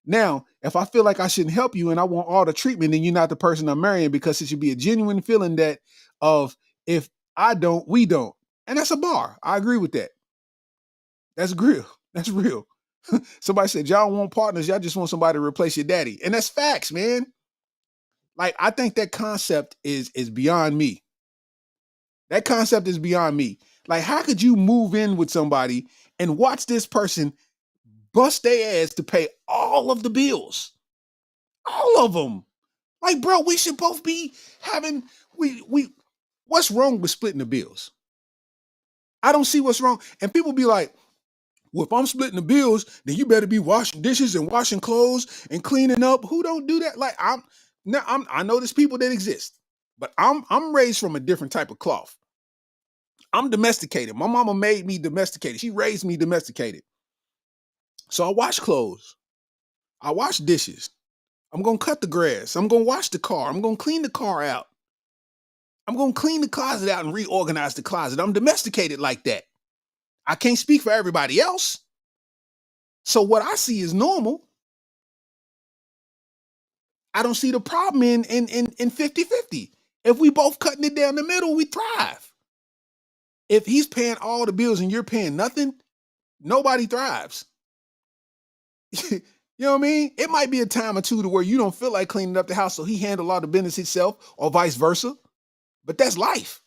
Now, if I feel like I shouldn't help you and I want all the treatment, then you're not the person I'm marrying, because it should be a genuine feeling that of if I don't, we don't. And that's a bar. I agree with that. That's real. That's real. Somebody said, y'all want partners. Y'all just want somebody to replace your daddy. And that's facts, man. Like, I think that concept is beyond me. That concept is beyond me. Like, how could you move in with somebody and watch this person bust their ass to pay all of the bills? All of them. Like, bro, we should both be having what's wrong with splitting the bills? I don't see what's wrong. And people be like, well, if I'm splitting the bills, then you better be washing dishes and washing clothes and cleaning up. Who don't do that? Like, I know there's people that exist, but I'm raised from a different type of cloth. I'm domesticated. My mama made me domesticated. She raised me domesticated. So I wash clothes. I wash dishes. I'm gonna cut the grass. I'm gonna wash the car. I'm gonna clean the car out. I'm gonna clean the closet out and reorganize the closet. I'm domesticated like that. I can't speak for everybody else. So what I see is normal. I don't see the problem in 50-50. If we both cutting it down the middle, we thrive. If he's paying all the bills and you're paying nothing, nobody thrives. You know what I mean? It might be a time or two to where you don't feel like cleaning up the house, so he handle all the business himself, or vice versa. But that's life.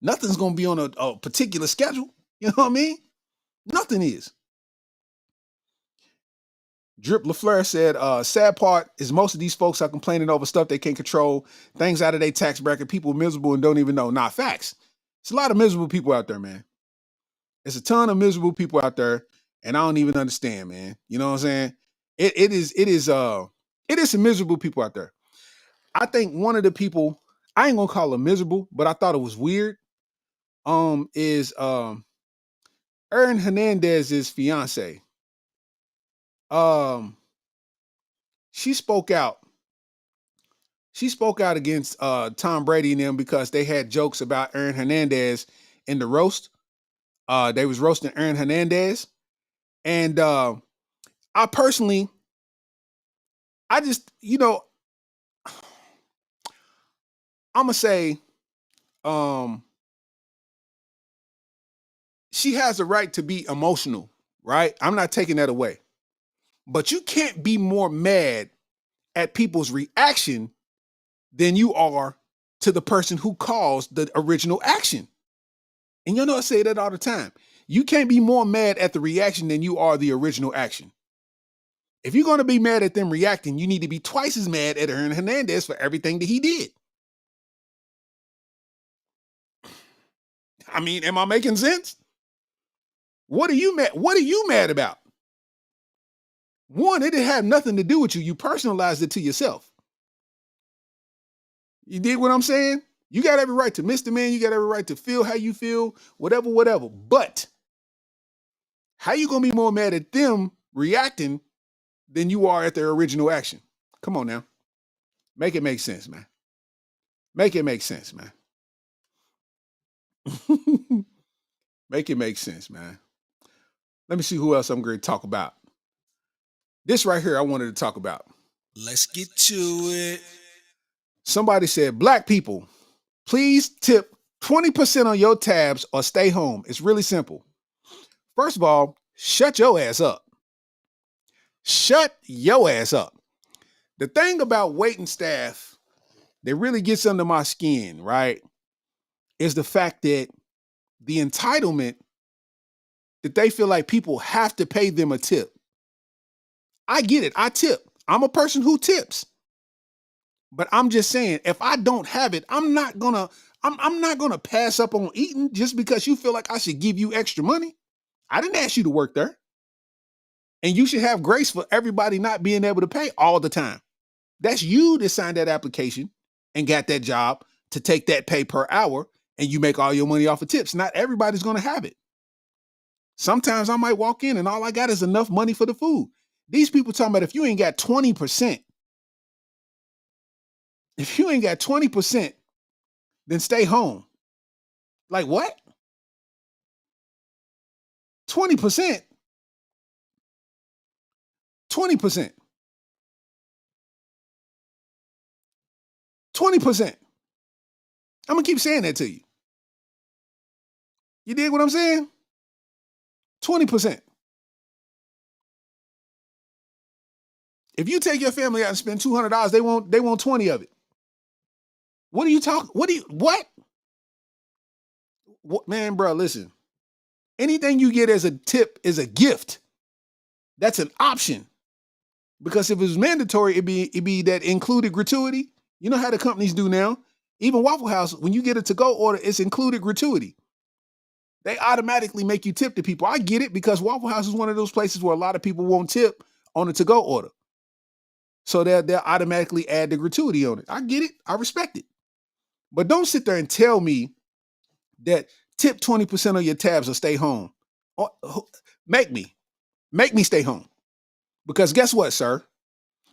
Nothing's gonna be on a particular schedule. You know what I mean? Nothing is. Drip LaFleur said, sad part is most of these folks are complaining over stuff they can't control, things out of their tax bracket, people miserable and don't even know. Nah, facts. It's a lot of miserable people out there, man. There's a ton of miserable people out there, and I don't even understand, man. You know what I'm saying? It is some miserable people out there. I think one of the people, I ain't gonna call them miserable, but I thought it was weird, is Aaron Hernandez's fiance. She spoke out. She spoke out against Tom Brady and them because they had jokes about Aaron Hernandez in the roast. They was roasting Aaron Hernandez. And I personally, I just, I'm gonna say, she has a right to be emotional, right? I'm not taking that away. But you can't be more mad at people's reaction than you are to the person who caused the original action. And you know I say that all the time. You can't be more mad at the reaction than you are the original action. If you're going to be mad at them reacting, you need to be twice as mad at Aaron Hernandez for everything that he did. I mean, am I making sense? What are you mad about? One, it didn't have nothing to do with you. You personalized it to yourself. You did what I'm saying? You got every right to miss the man. You got every right to feel how you feel, whatever. But how you going to be more mad at them reacting than you are at their original action? Come on now. Make it make sense, man. Make it make sense, man. Make it make sense, man. Let me see who else I'm going to talk about. This right here I wanted to talk about. Let's get to it. Somebody said, black people, please tip 20% on your tabs or stay home. It's really simple. First of all, shut your ass up. Shut your ass up. The thing about waiting staff that really gets under my skin, right, is the fact that the entitlement that they feel like people have to pay them a tip. I get it. I tip. I'm a person who tips. But I'm just saying, if I don't have it, I'm not gonna pass up on eating just because you feel like I should give you extra money. I didn't ask you to work there. And you should have grace for everybody not being able to pay all the time. That's you that signed that application and got that job to take that pay per hour, and you make all your money off of tips. Not everybody's gonna have it. Sometimes I might walk in and all I got is enough money for the food. These people talking about if you ain't got 20%, then stay home. Like what? 20%? 20%. 20%. I'm going to keep saying that to you. You dig what I'm saying? 20%. If you take your family out and spend $200, they want 20 of it. What are you talking? What? Man, bro, listen. Anything you get as a tip is a gift. That's an option. Because if it was mandatory, it'd be that included gratuity. You know how the companies do now. Even Waffle House, when you get a to-go order, it's included gratuity. They automatically make you tip to people. I get it because Waffle House is one of those places where a lot of people won't tip on a to-go order. So they'll automatically add the gratuity on it. I get it. I respect it. But don't sit there and tell me that tip 20% of your tabs or stay home. Make me stay home. Because guess what, sir?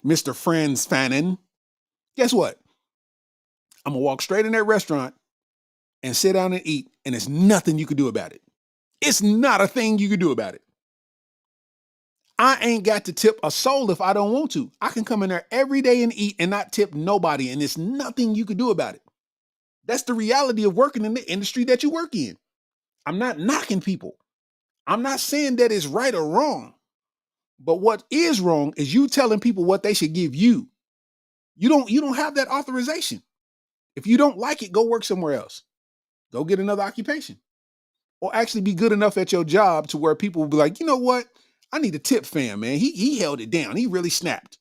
Mr. Franz Fanon. Guess what? I'm going to walk straight in that restaurant and sit down and eat, and there's nothing you can do about it. It's not a thing you can do about it. I ain't got to tip a soul if I don't want to. I can come in there every day and eat and not tip nobody, and there's nothing you can do about it. That's the reality of working in the industry that you work in. I'm not knocking people. I'm not saying that it's right or wrong. But what is wrong is you telling people what they should give you. You don't have that authorization. If you don't like it, go work somewhere else. Go get another occupation. Or actually be good enough at your job to where people will be like, you know what? I need a tip fam, man. He held it down. He really snapped.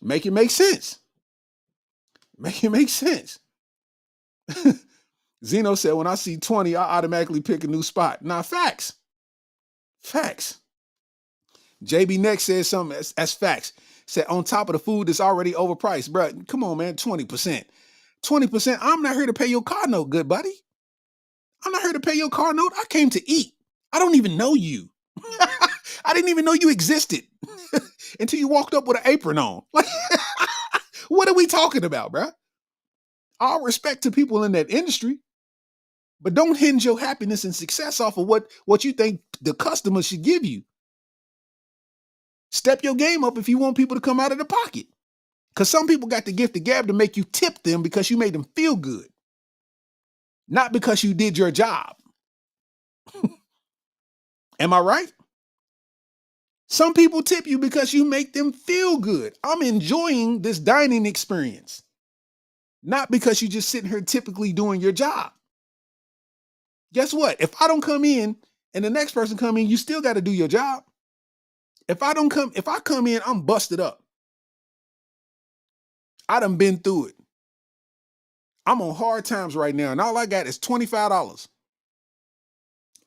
Make it make sense. Make it make sense. Zeno said, when I see 20, I automatically pick a new spot. Nah, facts. Facts. JB Next says something that's facts. Said on top of the food that's already overpriced. Bro, come on, man. 20%. 20%. I'm not here to pay your car note, good buddy. I'm not here to pay your car note. I came to eat. I don't even know you. I didn't even know you existed until you walked up with an apron on. Like, what are we talking about, bro? All respect to people in that industry, but don't hinge your happiness and success off of what you think the customer should give you. Step your game up if you want people to come out of the pocket. Because some people got the gift of gab to make you tip them because you made them feel good. Not because you did your job. Am I right? Some people tip you because you make them feel good. I'm enjoying this dining experience. Not because you just sitting here typically doing your job. Guess what? If I don't come in and the next person come in, you still got to do your job. If I come in, I'm busted up. I done been through it. I'm on hard times right now, and all I got is $25.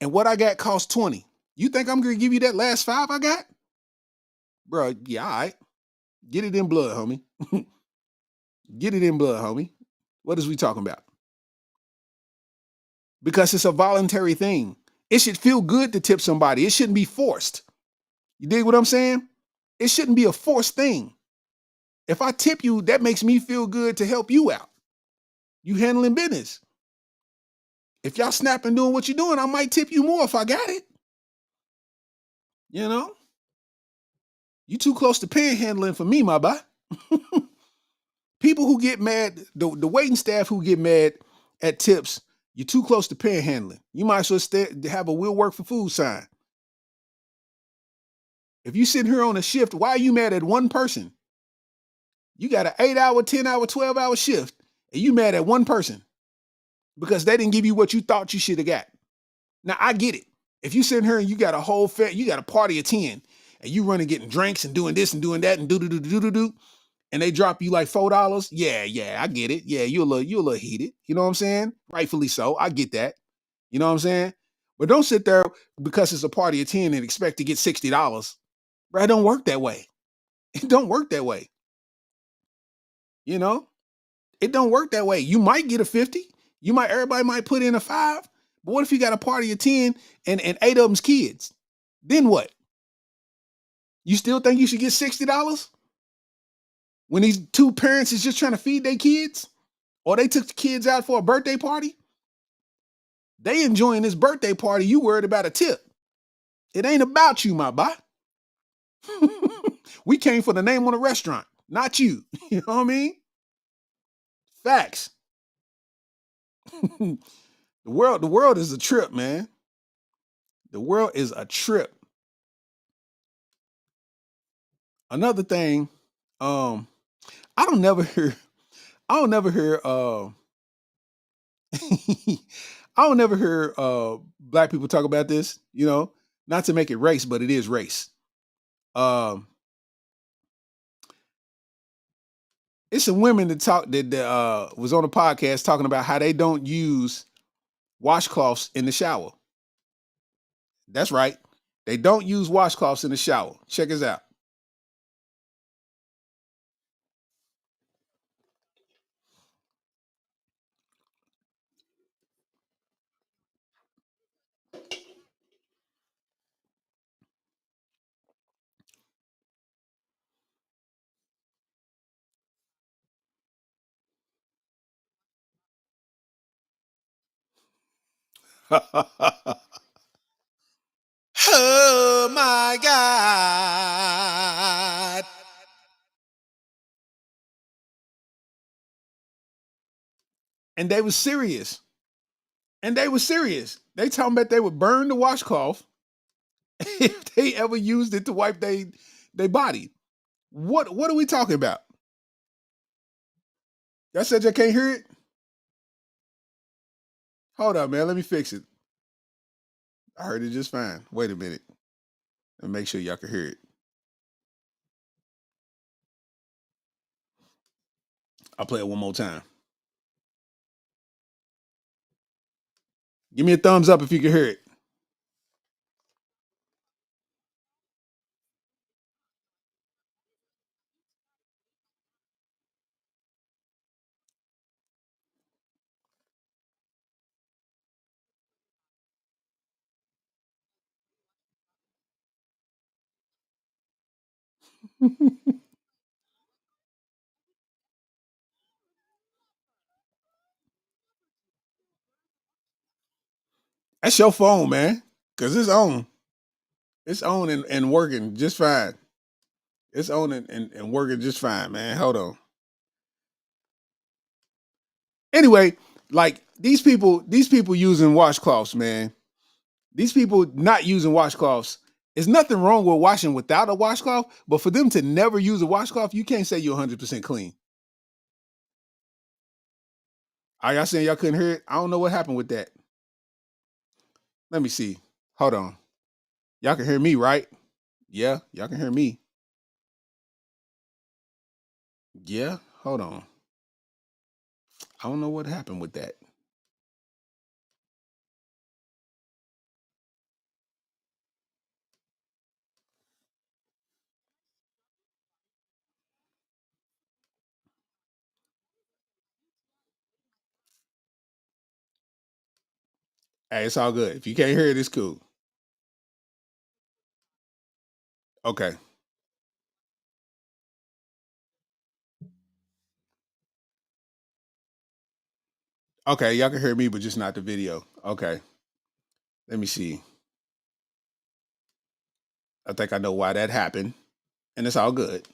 And what I got costs $20. You think I'm gonna give you that last $5 I got? Bro, yeah, all right. Get it in blood, homie. Get it in blood, homie. What is we talking about? Because it's a voluntary thing. It should feel good to tip somebody. It shouldn't be forced. You dig what I'm saying? It shouldn't be a forced thing. If I tip you, that makes me feel good to help you out. You handling business. If y'all snapping doing what you're doing, I might tip you more if I got it. You know? You too close to panhandling for me, my boy. People who get mad, the waiting staff who get mad at tips, you're too close to panhandling. You might as well have a will work for food sign. If you sitting here on a shift, why are you mad at one person? You got an 8-hour, 10-hour, 12-hour shift, and you mad at one person because they didn't give you what you thought you should have got. Now, I get it. If you sitting here and you got a whole you got a party of 10, and you running getting drinks and doing this and doing that and do, and they drop you like $4, yeah, I get it. Yeah, you're a little heated. You know what I'm saying? Rightfully so. I get that. You know what I'm saying? But don't sit there because it's a party of 10 and expect to get $60. Bro, it don't work that way. It don't work that way. You know? It don't work that way. You might get a 50. Everybody might put in a 5. But what if you got a party of 10 and 8 of them's kids? Then what? You still think you should get $60? When these two parents is just trying to feed their kids? Or they took the kids out for a birthday party? They enjoying this birthday party, you worried about a tip. It ain't about you, my boy. We came for the name on the restaurant, not you. You know what I mean? Facts. The world is a trip, man. The world is a trip. Another thing, I don't never hear I don't never hear I don't never hear black people talk about this, you know, not to make it race, but it is race. Um it's some women that was on a podcast talking about how they don't use washcloths in the shower. That's right. They don't use washcloths in the shower. Check us out. Oh my God. And they were serious. And they were serious. They talking about they would burn the washcloth if they ever used it to wipe they body. What are we talking about? Y'all said you can't hear it? Hold on, man. Let me fix it. I heard it just fine. Wait a minute. Let me make sure y'all can hear it. I'll play it one more time. Give me a thumbs up if you can hear it. That's your phone, man. Cause it's on. It's on and working just fine. It's on and working just fine, man. Hold on. Anyway, like these people using washcloths, man. These people not using washcloths. There's nothing wrong with washing without a washcloth, but for them to never use a washcloth, you can't say you're 100% clean. Are y'all saying y'all couldn't hear it? I don't know what happened with that. Let me see. Hold on. Y'all can hear me, right? Yeah, y'all can hear me. Yeah, hold on. I don't know what happened with that. Hey, it's all good. If you can't hear it, it's cool. Okay. Okay, y'all can hear me, but just not the video. Okay. Let me see. I think I know why that happened. And it's all good.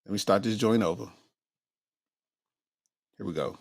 Let me start this joint over. Here we go.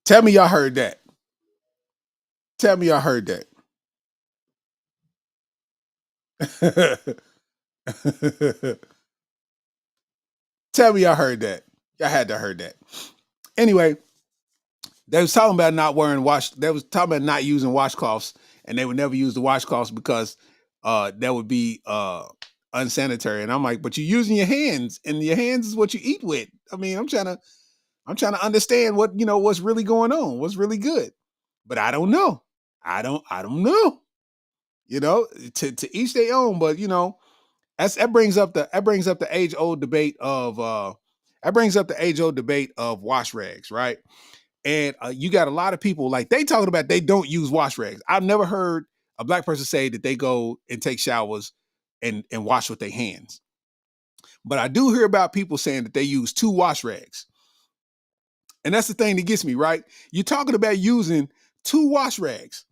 Tell me y'all heard that. Tell me y'all heard that. Tell me y'all heard that. Y'all had to heard that. Anyway, they was talking about not wearing wash. They was talking about not using washcloths, and they would never use the washcloths because that would be unsanitary. And I'm like, but you're using your hands, and your hands is what you eat with. I mean, I'm trying to understand what what's really going on, what's really good. But I don't know. I don't know. You know, to each their own. But that brings up the age old debate of wash rags, right? And you got a lot of people like they talking about they don't use wash rags. I've never heard a black person say that they go and take showers and wash with their hands. But I do hear about people saying that they use 2 wash rags. And that's the thing that gets me, right? You're talking about using 2 wash rags.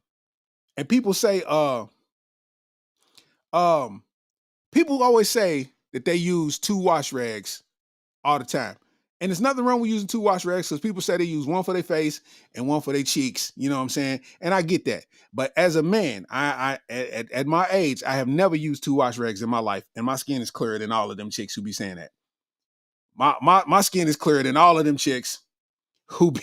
And people say, people always say that they use 2 wash rags all the time. And there's nothing wrong with using 2 wash rags because people say they use one for their face and one for their cheeks. You know what I'm saying? And I get that. But as a man, I at my age, I have never used 2 wash rags in my life, and my skin is clearer than all of them chicks who be saying that. My skin is clearer than all of them chicks who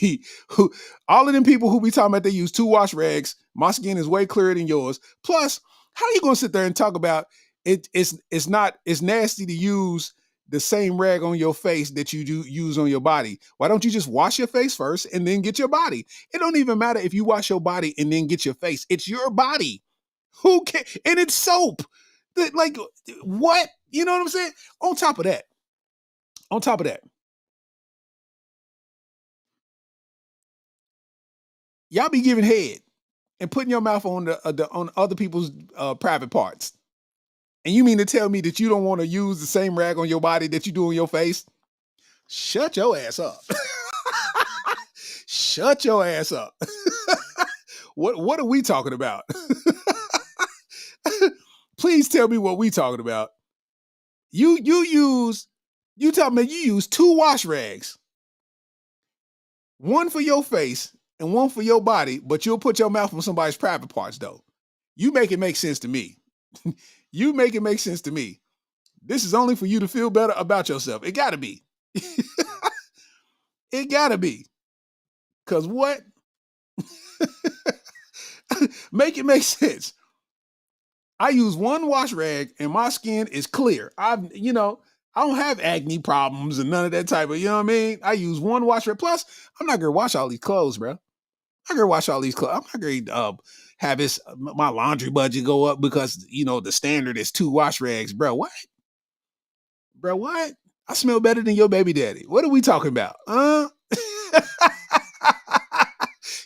all of them people who be talking about they use 2 wash rags. My skin is way clearer than yours. Plus, how are you gonna sit there and talk about it's nasty to use the same rag on your face that you do use on your body? Why don't you just wash your face first and then get your body? It don't even matter if you wash your body and then get your face. It's your body. Who can? And it's soap. Like what? You know what I'm saying? On top of that, y'all be giving head and putting your mouth on on other people's private parts. And you mean to tell me that you don't want to use the same rag on your body that you do on your face? Shut your ass up. Shut your ass up. What are we talking about? Please tell me what we talking about. You talking about you use 2 wash rags. One for your face and one for your body, but you'll put your mouth on somebody's private parts though. You make it make sense to me. You make it make sense to me. This is only for you to feel better about yourself. It gotta be. It gotta be. Cause what? Make it make sense. I use 1 wash rag and my skin is clear. I don't have acne problems and none of that type of, you know what I mean? I use 1 wash rag. Plus, I'm not gonna wash all these clothes, bro. I'm not gonna have my laundry budget go up because the standard is 2 wash rags, bro. What? Bro, what? I smell better than your baby daddy. What are we talking about?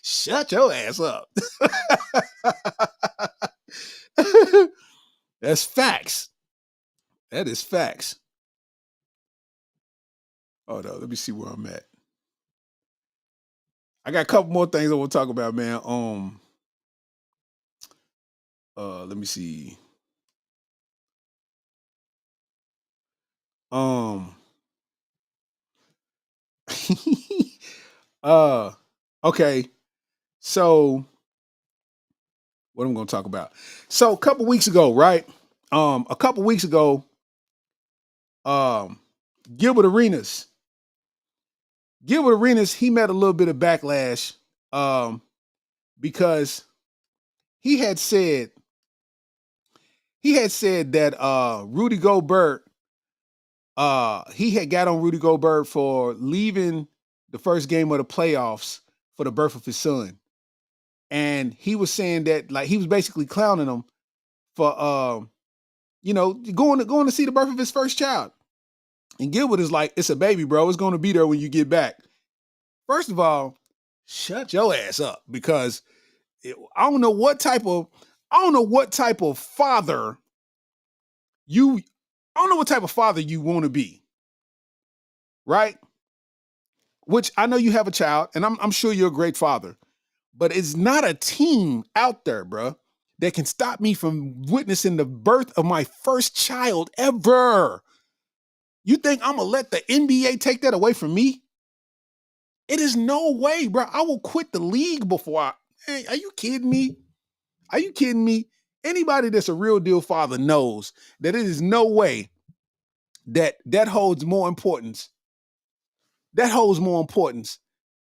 Shut your ass up. That's facts. That is facts. Hold on, let me see where I'm at. I got a couple more things I want to talk about, man. Let me see. Okay. So what I'm going to talk about. So a couple weeks ago, right? Gilbert Arenas, he met a little bit of backlash because he had said that Rudy Gobert, he had got on Rudy Gobert for leaving the first game of the playoffs for the birth of his son. And he was saying that, like, he was basically clowning him for going to see the birth of his first child. And Gilbert is like, it's a baby, bro. It's going to be there when you get back. First of all, shut your ass up, because I don't know what type of father you want to be, right? Which I know you have a child, and I'm sure you're a great father, but it's not a team out there, bro, that can stop me from witnessing the birth of my first child ever. You think I'm gonna let the NBA take that away from me? It is no way, bro. I will quit the league before hey, are you kidding me? Are you kidding me? Anybody that's a real deal father knows that it is no way that holds more importance. That holds more importance.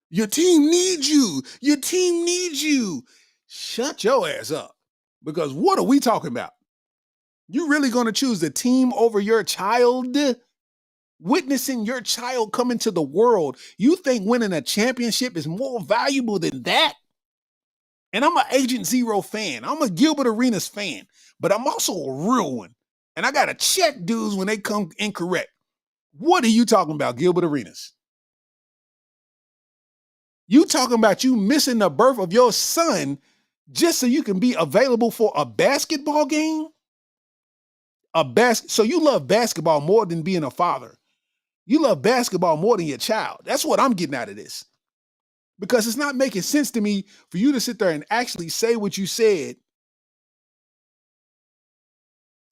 Your team needs you. Your team needs you. Shut your ass up. Because what are we talking about? You really going to choose the team over your child? Witnessing your child come into the world, you think winning a championship is more valuable than that? And I'm an Agent Zero fan. I'm a Gilbert Arenas fan, but I'm also a real one. And I got to check dudes when they come incorrect. What are you talking about, Gilbert Arenas? You talking about you missing the birth of your son just so you can be available for a basketball game? So you love basketball more than being a father. You love basketball more than your child. That's what I'm getting out of this. Because it's not making sense to me for you to sit there and actually say what you said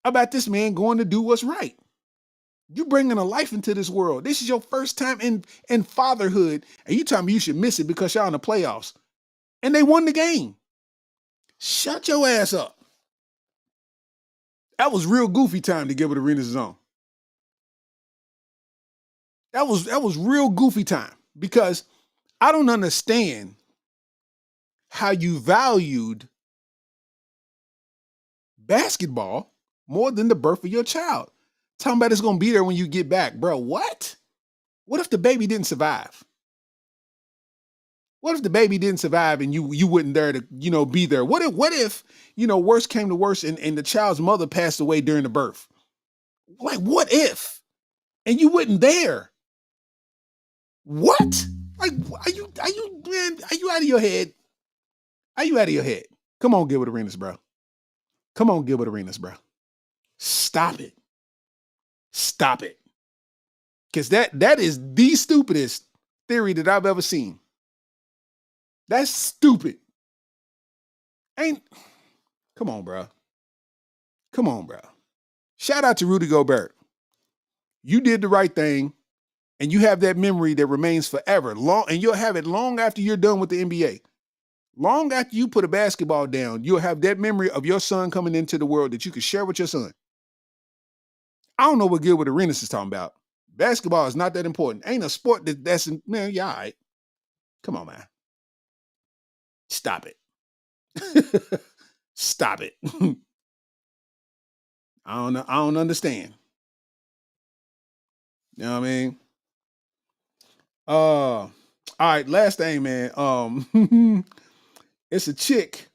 about this man going to do what's right. You bringing a life into this world. This is your first time in fatherhood, and you tell me you should miss it because y'all in the playoffs. And they won the game. Shut your ass up. That was real goofy time to give it Arenas zone. That was real goofy time because I don't understand how you valued basketball more than the birth of your child. Talking about it's gonna be there when you get back, bro. What? What if the baby didn't survive? What if the baby didn't survive and you wouldn't there to, be there? What if, worst came to worst and the child's mother passed away during the birth? Like, what if? And you wasn't there? What? Like, are you out of your head? Are you out of your head? Come on, Gilbert Arenas, bro. Come on, Gilbert Arenas, bro. Stop it. Stop it. Because that is the stupidest theory that I've ever seen. That's stupid. Come on, bro. Come on, bro. Shout out to Rudy Gobert. You did the right thing, and you have that memory that remains forever. And you'll have it long after you're done with the NBA. Long after you put a basketball down, you'll have that memory of your son coming into the world that you can share with your son. I don't know what Gilbert Arenas is talking about. Basketball is not that important. Ain't a sport that's man, yeah, all right. Come on, man. Stop it. Stop it. I don't understand. You know what I mean? All right, last thing, man. It's a chick.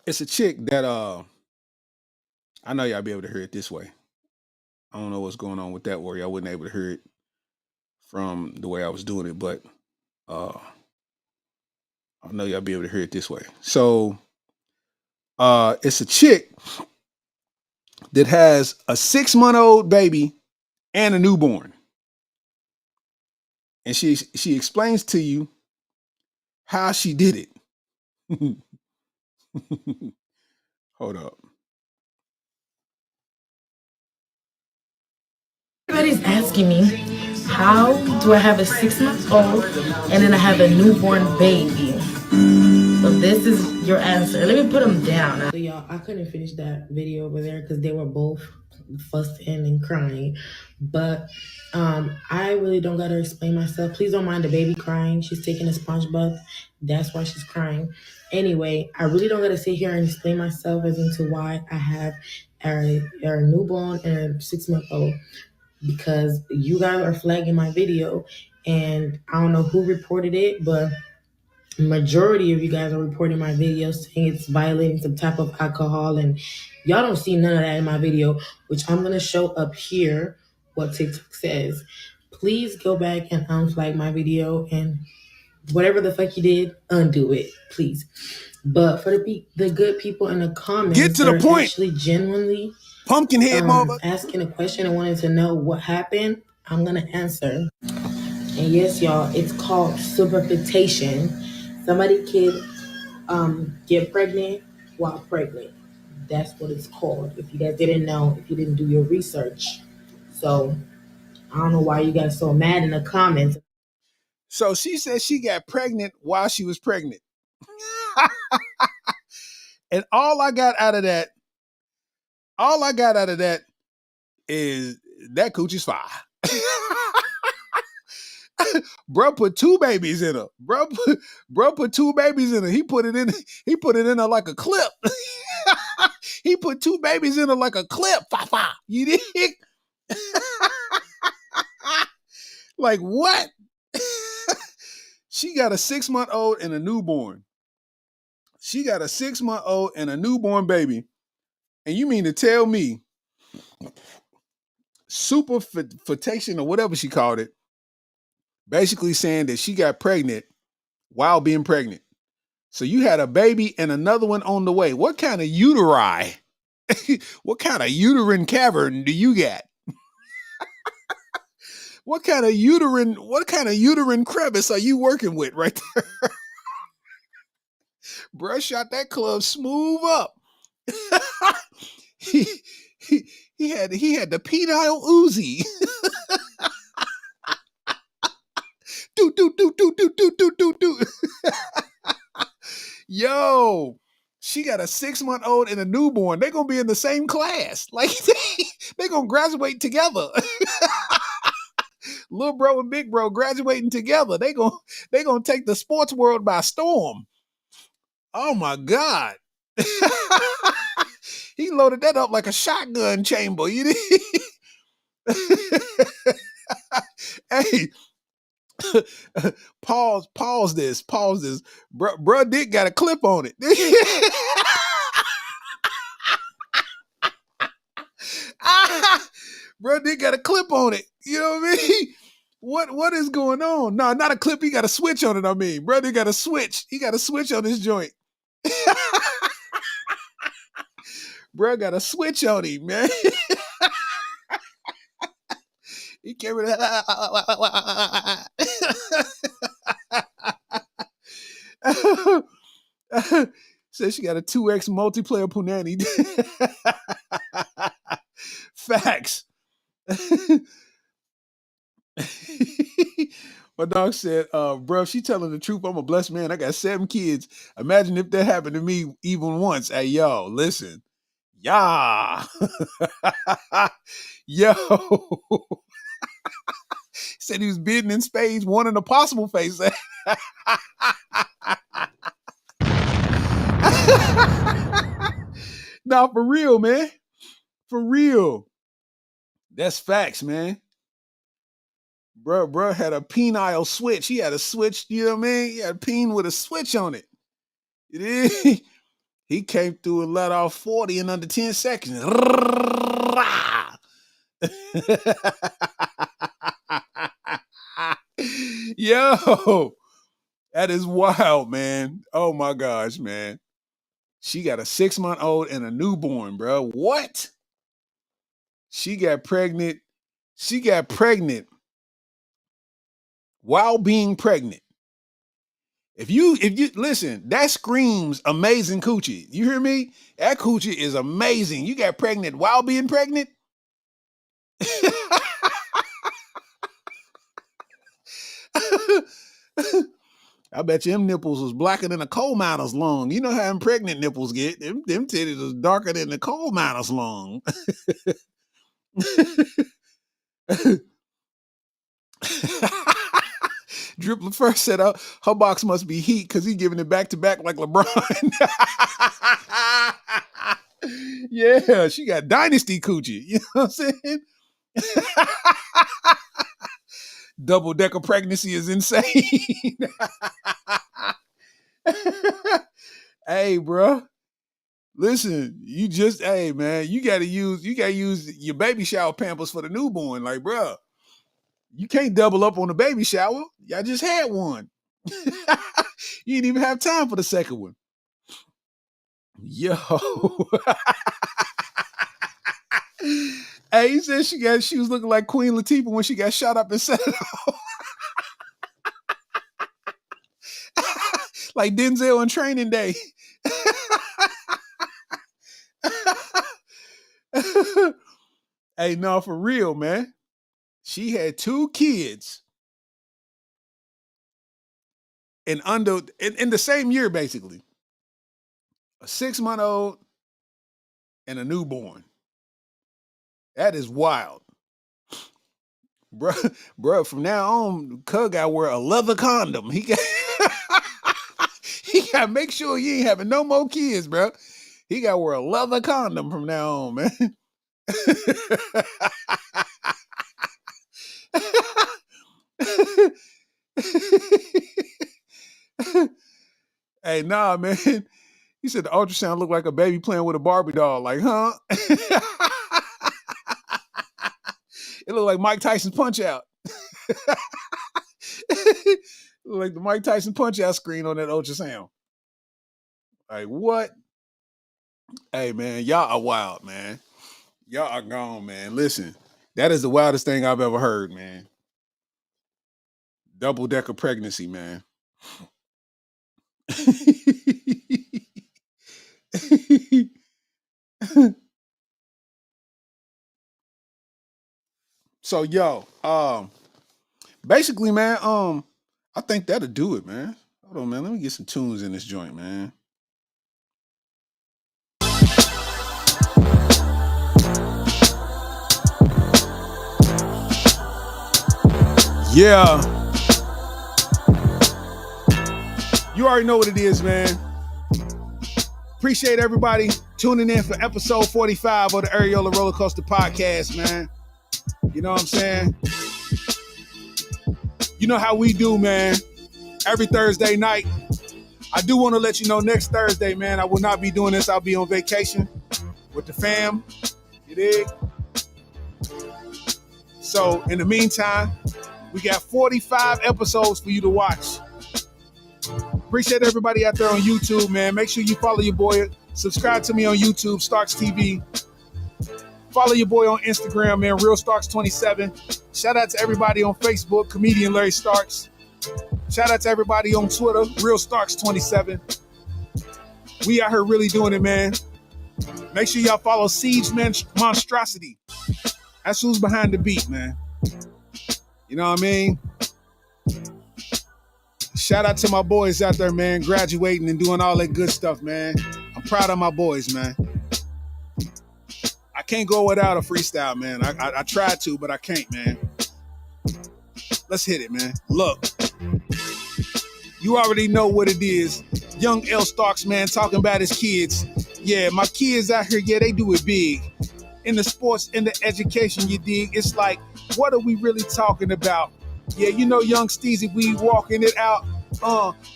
It's a chick that I know y'all be able to hear it this way. I don't know what's going on with that where y'all wasn't able to hear it from the way I was doing it, but I know y'all be able to hear it this way. So it's a chick that has a 6-month-old baby and a newborn. And she explains to you how she did it. Hold up. Everybody's asking me, how do I have a 6-month-old and then I have a newborn baby? So this is your answer. Let me put them down. So y'all, I couldn't finish that video over there because they were both fussing and crying. But I really don't gotta explain myself. Please don't mind the baby crying. She's taking a sponge bath. That's why she's crying. Anyway, I really don't gotta sit here and explain myself as into why I have a newborn and a 6-month-old. Because you guys are flagging my video, and I don't know who reported it, but majority of you guys are reporting my video saying it's violating some type of alcohol, and y'all don't see none of that in my video, which I'm going to show up here what TikTok says. Please go back and unflag my video, and whatever the fuck you did, undo it, please. But for the good people in the comments, get to the point. Actually genuinely Pumpkinhead mother asking a question and wanting to know what happened, I'm gonna answer. And yes, y'all, it's called superfetation. Somebody could get pregnant while pregnant. That's what it's called. If you guys didn't know, if you didn't do your research. So I don't know why you guys so mad in the comments. So she said she got pregnant while she was pregnant. And all I got out of that is that coochie's fire. Bro put 2 babies in her. Bro put 2 babies in her. He put it in her like a clip. He put 2 babies in her like a clip. Fa. You dig? Like what? She got a 6-month-old and a newborn. She got a 6-month-old and a newborn baby. And you mean to tell me superfetation or whatever she called it, basically saying that she got pregnant while being pregnant. So you had a baby and another one on the way. What kind of uteri What kind of uterine cavern do you got? What kind of uterine crevice are you working with right there? Bruh shot that club smooth up. he, he had the penile Uzi. do. Yo, she got a 6-month-old and a newborn. They're gonna be in the same class. Like they gonna graduate together. Little bro and big bro graduating together. They gonna take the sports world by storm. Oh my God. He loaded that up like a shotgun chamber. You Hey, pause this. Bruh Dick got a clip on it. Bruh Dick got a clip on it. You know what I mean? What is going on? No, not a clip. He got a switch on it. I mean, brother got a switch. He got a switch on his joint. Bruh got a switch on him, man. He came in. Says she got a 2X multiplayer punani. Facts. My dog said, bro, she telling the truth. I'm a blessed man. I got 7 kids. Imagine if that happened to me even once. Hey, yo, listen. Yeah. Yo. Said he was bidding in spades, wanting a possible face. Nah, for real, man. For real. That's facts, man. Bruh had a penile switch. He had a switch, you know what I mean? He had a peen with a switch on it. He came through and let off 40 in under 10 seconds. Yo, that is wild, man. Oh my gosh, man. She got a 6-month-old and a newborn, bro. What? She got pregnant. She got pregnant while being pregnant. If you listen, that screams amazing coochie. You hear me? That coochie is amazing. You got pregnant while being pregnant? I bet you them nipples was blacker than a coal miner's lung. You know how pregnant nipples get. Them titties was darker than the coal miner's lung. Driplet first said her box must be heat because he giving it back to back like LeBron. Yeah, she got dynasty coochie. You know what I'm saying? Double decker pregnancy is insane. Hey, bro. Listen, hey man, you gotta use your baby shower pampers for the newborn. Like, bro, you can't double up on the baby shower. Y'all just had one. You didn't even have time for the second one. Yo. Hey, he said she was looking like Queen Latifah when she got shot up and set it off. Like Denzel on Training Day. Hey, no, for real, man. She had 2 kids in the same year, basically. A 6-month-old and a newborn. That is wild. Bruh, from now on, Cug gotta wear a leather condom. He got to make sure you ain't having no more kids, bro. He gotta wear a leather condom from now on, man. Hey, nah, man. He said the ultrasound looked like a baby playing with a Barbie doll. Like, huh? It looked like Mike Tyson's Punch Out. Like the Mike Tyson Punch Out screen on that ultrasound. Like, what? Hey, man, y'all are wild, man. Y'all are gone, man. Listen, that is the wildest thing I've ever heard, man. Double decker pregnancy, man. So, yo, basically, man, I think that'll do it, man. Hold on, man. Let me get some tunes in this joint, man. Yeah. You already know what it is, man. Appreciate everybody tuning in for episode 45 of the Areola Rollercoaster podcast, man. You know what I'm saying? You know how we do, man. Every Thursday night. I do want to let you know next Thursday, man, I will not be doing this. I'll be on vacation with the fam. You dig? So in the meantime, we got 45 episodes for you to watch. Appreciate everybody out there on YouTube, man. Make sure you follow your boy. Subscribe to me on YouTube, Starks TV. Follow your boy on Instagram, man, Real Starks27. Shout out to everybody on Facebook, Comedian Larry Starks. Shout out to everybody on Twitter, Real Starks27. We out here really doing it, man. Make sure y'all follow Siege Monstrosity. That's who's behind the beat, man. You know what I mean? Shout out to my boys out there, man, graduating and doing all that good stuff, man. I'm proud of my boys, man. I can't go without a freestyle, man. I tried to, but I can't, man. Let's hit it, man. Look. You already know what it is. Young L. Starks, man, talking about his kids. Yeah, my kids out here, yeah, they do it big. In the sports, in the education, you dig. It's like, what are we really talking about? Yeah, you know Young Steezy, we walking it out.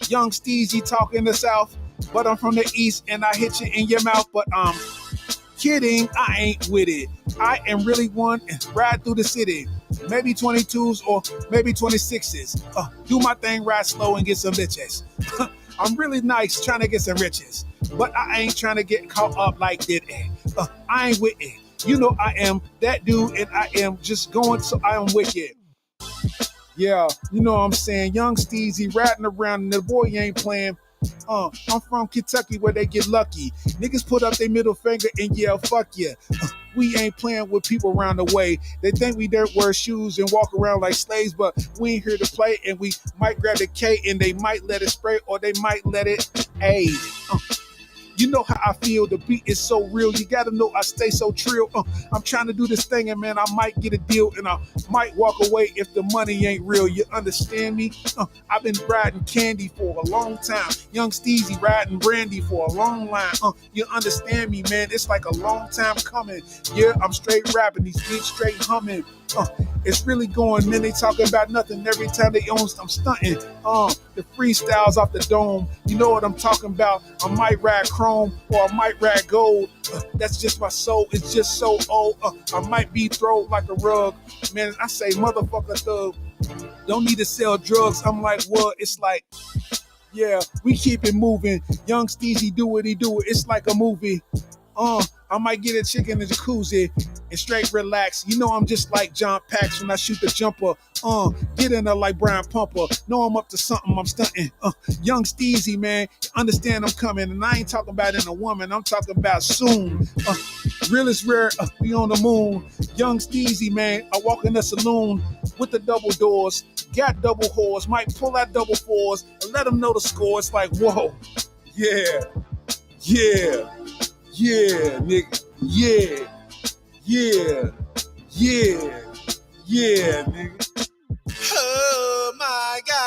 Young Steezy talking the South, but I'm from the East and I hit you in your mouth, but kidding, I ain't with it. I am really one and ride through the city. Maybe 22s or maybe 26s. Do my thing, ride slow and get some bitches. I'm really nice trying to get some riches, but I ain't trying to get caught up like Diddy. I ain't with it. You know I am that dude and I am just going, so I am wicked. Yeah, you know what I'm saying? Young Steezy riding around and the boy ain't playing. I'm from Kentucky where they get lucky. Niggas put up their middle finger and yell, fuck yeah. We ain't playing with people around the way. They think we don't wear shoes and walk around like slaves, but we ain't here to play and we might grab the K and they might let it spray or they might let it A. You know how I feel. The beat is so real. You gotta know I stay so trill. I'm trying to do this thing and man, I might get a deal and I might walk away if the money ain't real. You understand me? I've been riding candy for a long time. Young Steezy riding brandy for a long line. You understand me, man? It's like a long time coming. Yeah, I'm straight rapping. These beats straight humming. It's really going, man. They talking about nothing every time they own. I'm stunting. The freestyles off the dome. You know what I'm talking about. I might ride chrome or I might ride gold. That's just my soul. It's just so old. I might be thrown like a rug. Man, I say motherfucker thug. Don't need to sell drugs. I'm like, what? It's like, yeah, we keep it moving. Young Steezy do what he do. It's like a movie. I might get a chick in the jacuzzi and straight relax. You know I'm just like John Pax when I shoot the jumper. Get in there like Brian Pumper. Know I'm up to something, I'm stunting. Young Steezy, man, understand I'm coming. And I ain't talking about in a woman, I'm talking about soon. Real is rare, we on the moon. Young Steezy, man, I walk in the saloon with the double doors. Got double whores, might pull out double fours and let them know the score. It's like, whoa, yeah, nigga, yeah, nigga. Oh my God.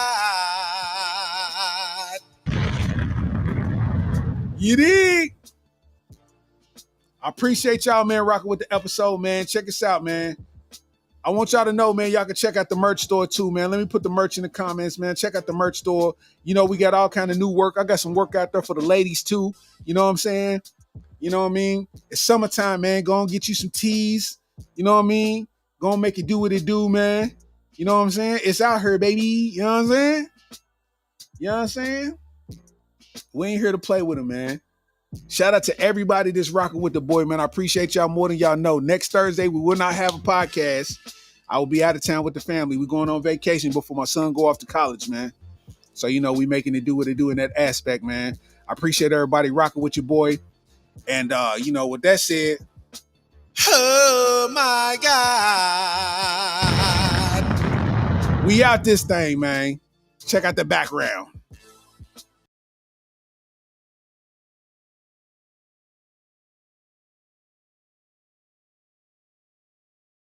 You dig? I appreciate y'all, man, rocking with the episode, man. Check us out, man. I want y'all to know, man, y'all can check out the merch store too, man. Let me put the merch in the comments, man. Check out the merch store. You know, we got all kind of new work. I got some work out there for the ladies too. You know what I'm saying? You know what I mean? It's summertime, man. Go and get you some teas. You know what I mean? Go and make it do what it do, man. You know what I'm saying? It's out here, baby. You know what I'm saying? You know what I'm saying? We ain't here to play with them, man. Shout out to everybody that's rocking with the boy, man. I appreciate y'all more than y'all know. Next Thursday, we will not have a podcast. I will be out of town with the family. We're going on vacation before my son go off to college, man. So, we making it do what it do in that aspect, man. I appreciate everybody rocking with your boy. And, with that said, oh my God. We out this thing, man. Check out the background.